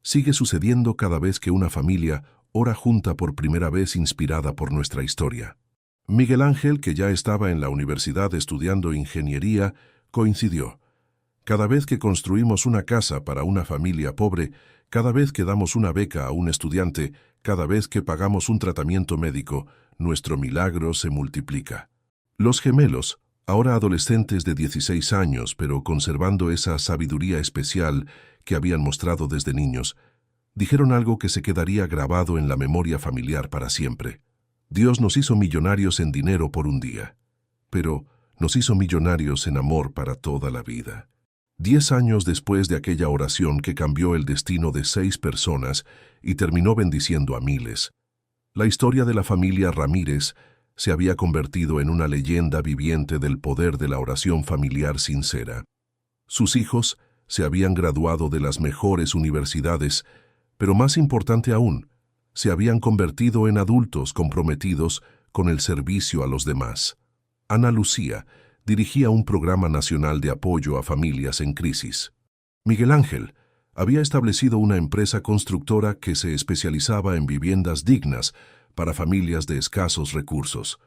S1: Sigue sucediendo cada vez que una familia ora junta por primera vez inspirada por nuestra historia. Miguel Ángel, que ya estaba en la universidad estudiando ingeniería, coincidió. Cada vez que construimos una casa para una familia pobre, cada vez que damos una beca a un estudiante, cada vez que pagamos un tratamiento médico, nuestro milagro se multiplica. Los gemelos, ahora adolescentes de 16 años, pero conservando esa sabiduría especial que habían mostrado desde niños, dijeron algo que se quedaría grabado en la memoria familiar para siempre. Dios nos hizo millonarios en dinero por un día, pero nos hizo millonarios en amor para toda la vida. 10 años después de aquella oración que cambió el destino de 6 personas y terminó bendiciendo a miles, la historia de la familia Ramírez se había convertido en una leyenda viviente del poder de la oración familiar sincera. Sus hijos se habían graduado de las mejores universidades, pero más importante aún, se habían convertido en adultos comprometidos con el servicio a los demás. Ana Lucía dirigía un programa nacional de apoyo a familias en crisis. Miguel Ángel había establecido una empresa constructora que se especializaba en viviendas dignas para familias de escasos recursos.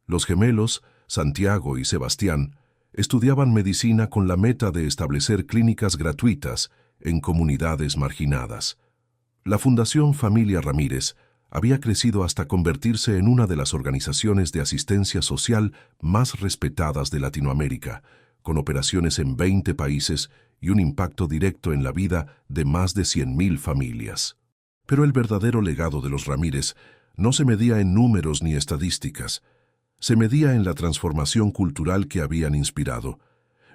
S1: Los gemelos, Santiago y Sebastián, estudiaban medicina con la meta de establecer clínicas gratuitas en comunidades marginadas. La Fundación Familia Ramírez había crecido hasta convertirse en una de las organizaciones de asistencia social más respetadas de Latinoamérica, con operaciones en 20 países y un impacto directo en la vida de más de 100,000 familias. Pero el verdadero legado de los Ramírez no se medía en números ni estadísticas, se medía en la transformación cultural que habían inspirado.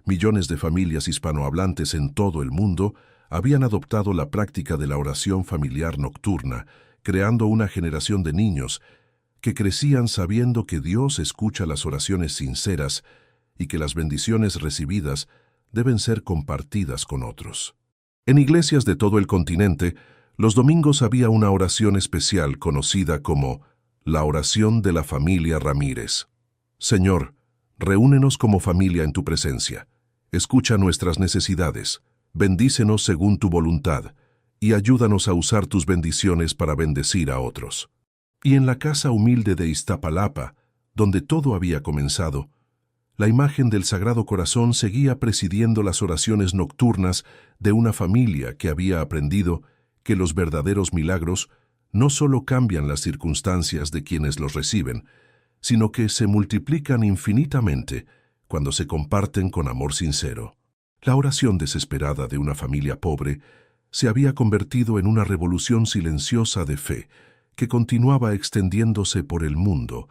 S1: Millones de familias hispanohablantes en todo el mundo habían adoptado la práctica de la oración familiar nocturna, creando una generación de niños que crecían sabiendo que Dios escucha las oraciones sinceras y que las bendiciones recibidas deben ser compartidas con otros. En iglesias de todo el continente, los domingos había una oración especial conocida como la oración de la familia Ramírez. Señor, reúnenos como familia en tu presencia. Escucha nuestras necesidades, bendícenos según tu voluntad, y ayúdanos a usar tus bendiciones para bendecir a otros. Y en la casa humilde de Iztapalapa, donde todo había comenzado, la imagen del Sagrado Corazón seguía presidiendo las oraciones nocturnas de una familia que había aprendido que los verdaderos milagros no solo cambian las circunstancias de quienes los reciben, sino que se multiplican infinitamente cuando se comparten con amor sincero. La oración desesperada de una familia pobre se había convertido en una revolución silenciosa de fe que continuaba extendiéndose por el mundo,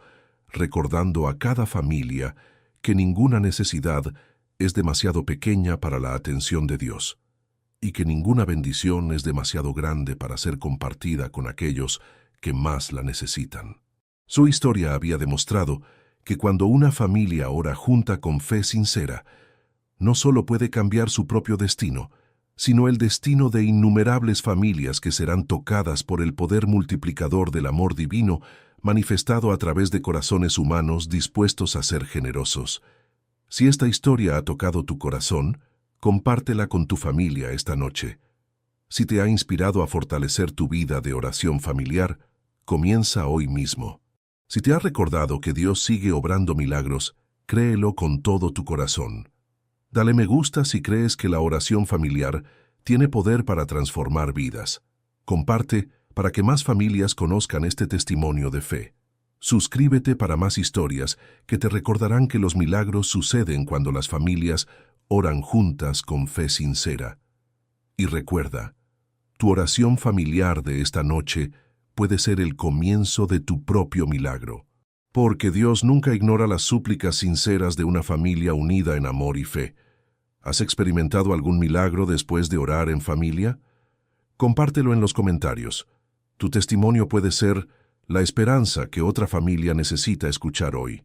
S1: recordando a cada familia que ninguna necesidad es demasiado pequeña para la atención de Dios, y que ninguna bendición es demasiado grande para ser compartida con aquellos que más la necesitan. Su historia había demostrado que cuando una familia ora junta con fe sincera, no solo puede cambiar su propio destino, sino el destino de innumerables familias que serán tocadas por el poder multiplicador del amor divino manifestado a través de corazones humanos dispuestos a ser generosos. Si esta historia ha tocado tu corazón, compártela con tu familia esta noche. Si te ha inspirado a fortalecer tu vida de oración familiar, comienza hoy mismo. Si te ha recordado que Dios sigue obrando milagros, créelo con todo tu corazón. Dale me gusta si crees que la oración familiar tiene poder para transformar vidas. Comparte para que más familias conozcan este testimonio de fe. Suscríbete para más historias que te recordarán que los milagros suceden cuando las familias oran juntas con fe sincera. Y recuerda, tu oración familiar de esta noche puede ser el comienzo de tu propio milagro, porque Dios nunca ignora las súplicas sinceras de una familia unida en amor y fe. ¿Has experimentado algún milagro después de orar en familia? Compártelo en los comentarios. Tu testimonio puede ser la esperanza que otra familia necesita escuchar hoy.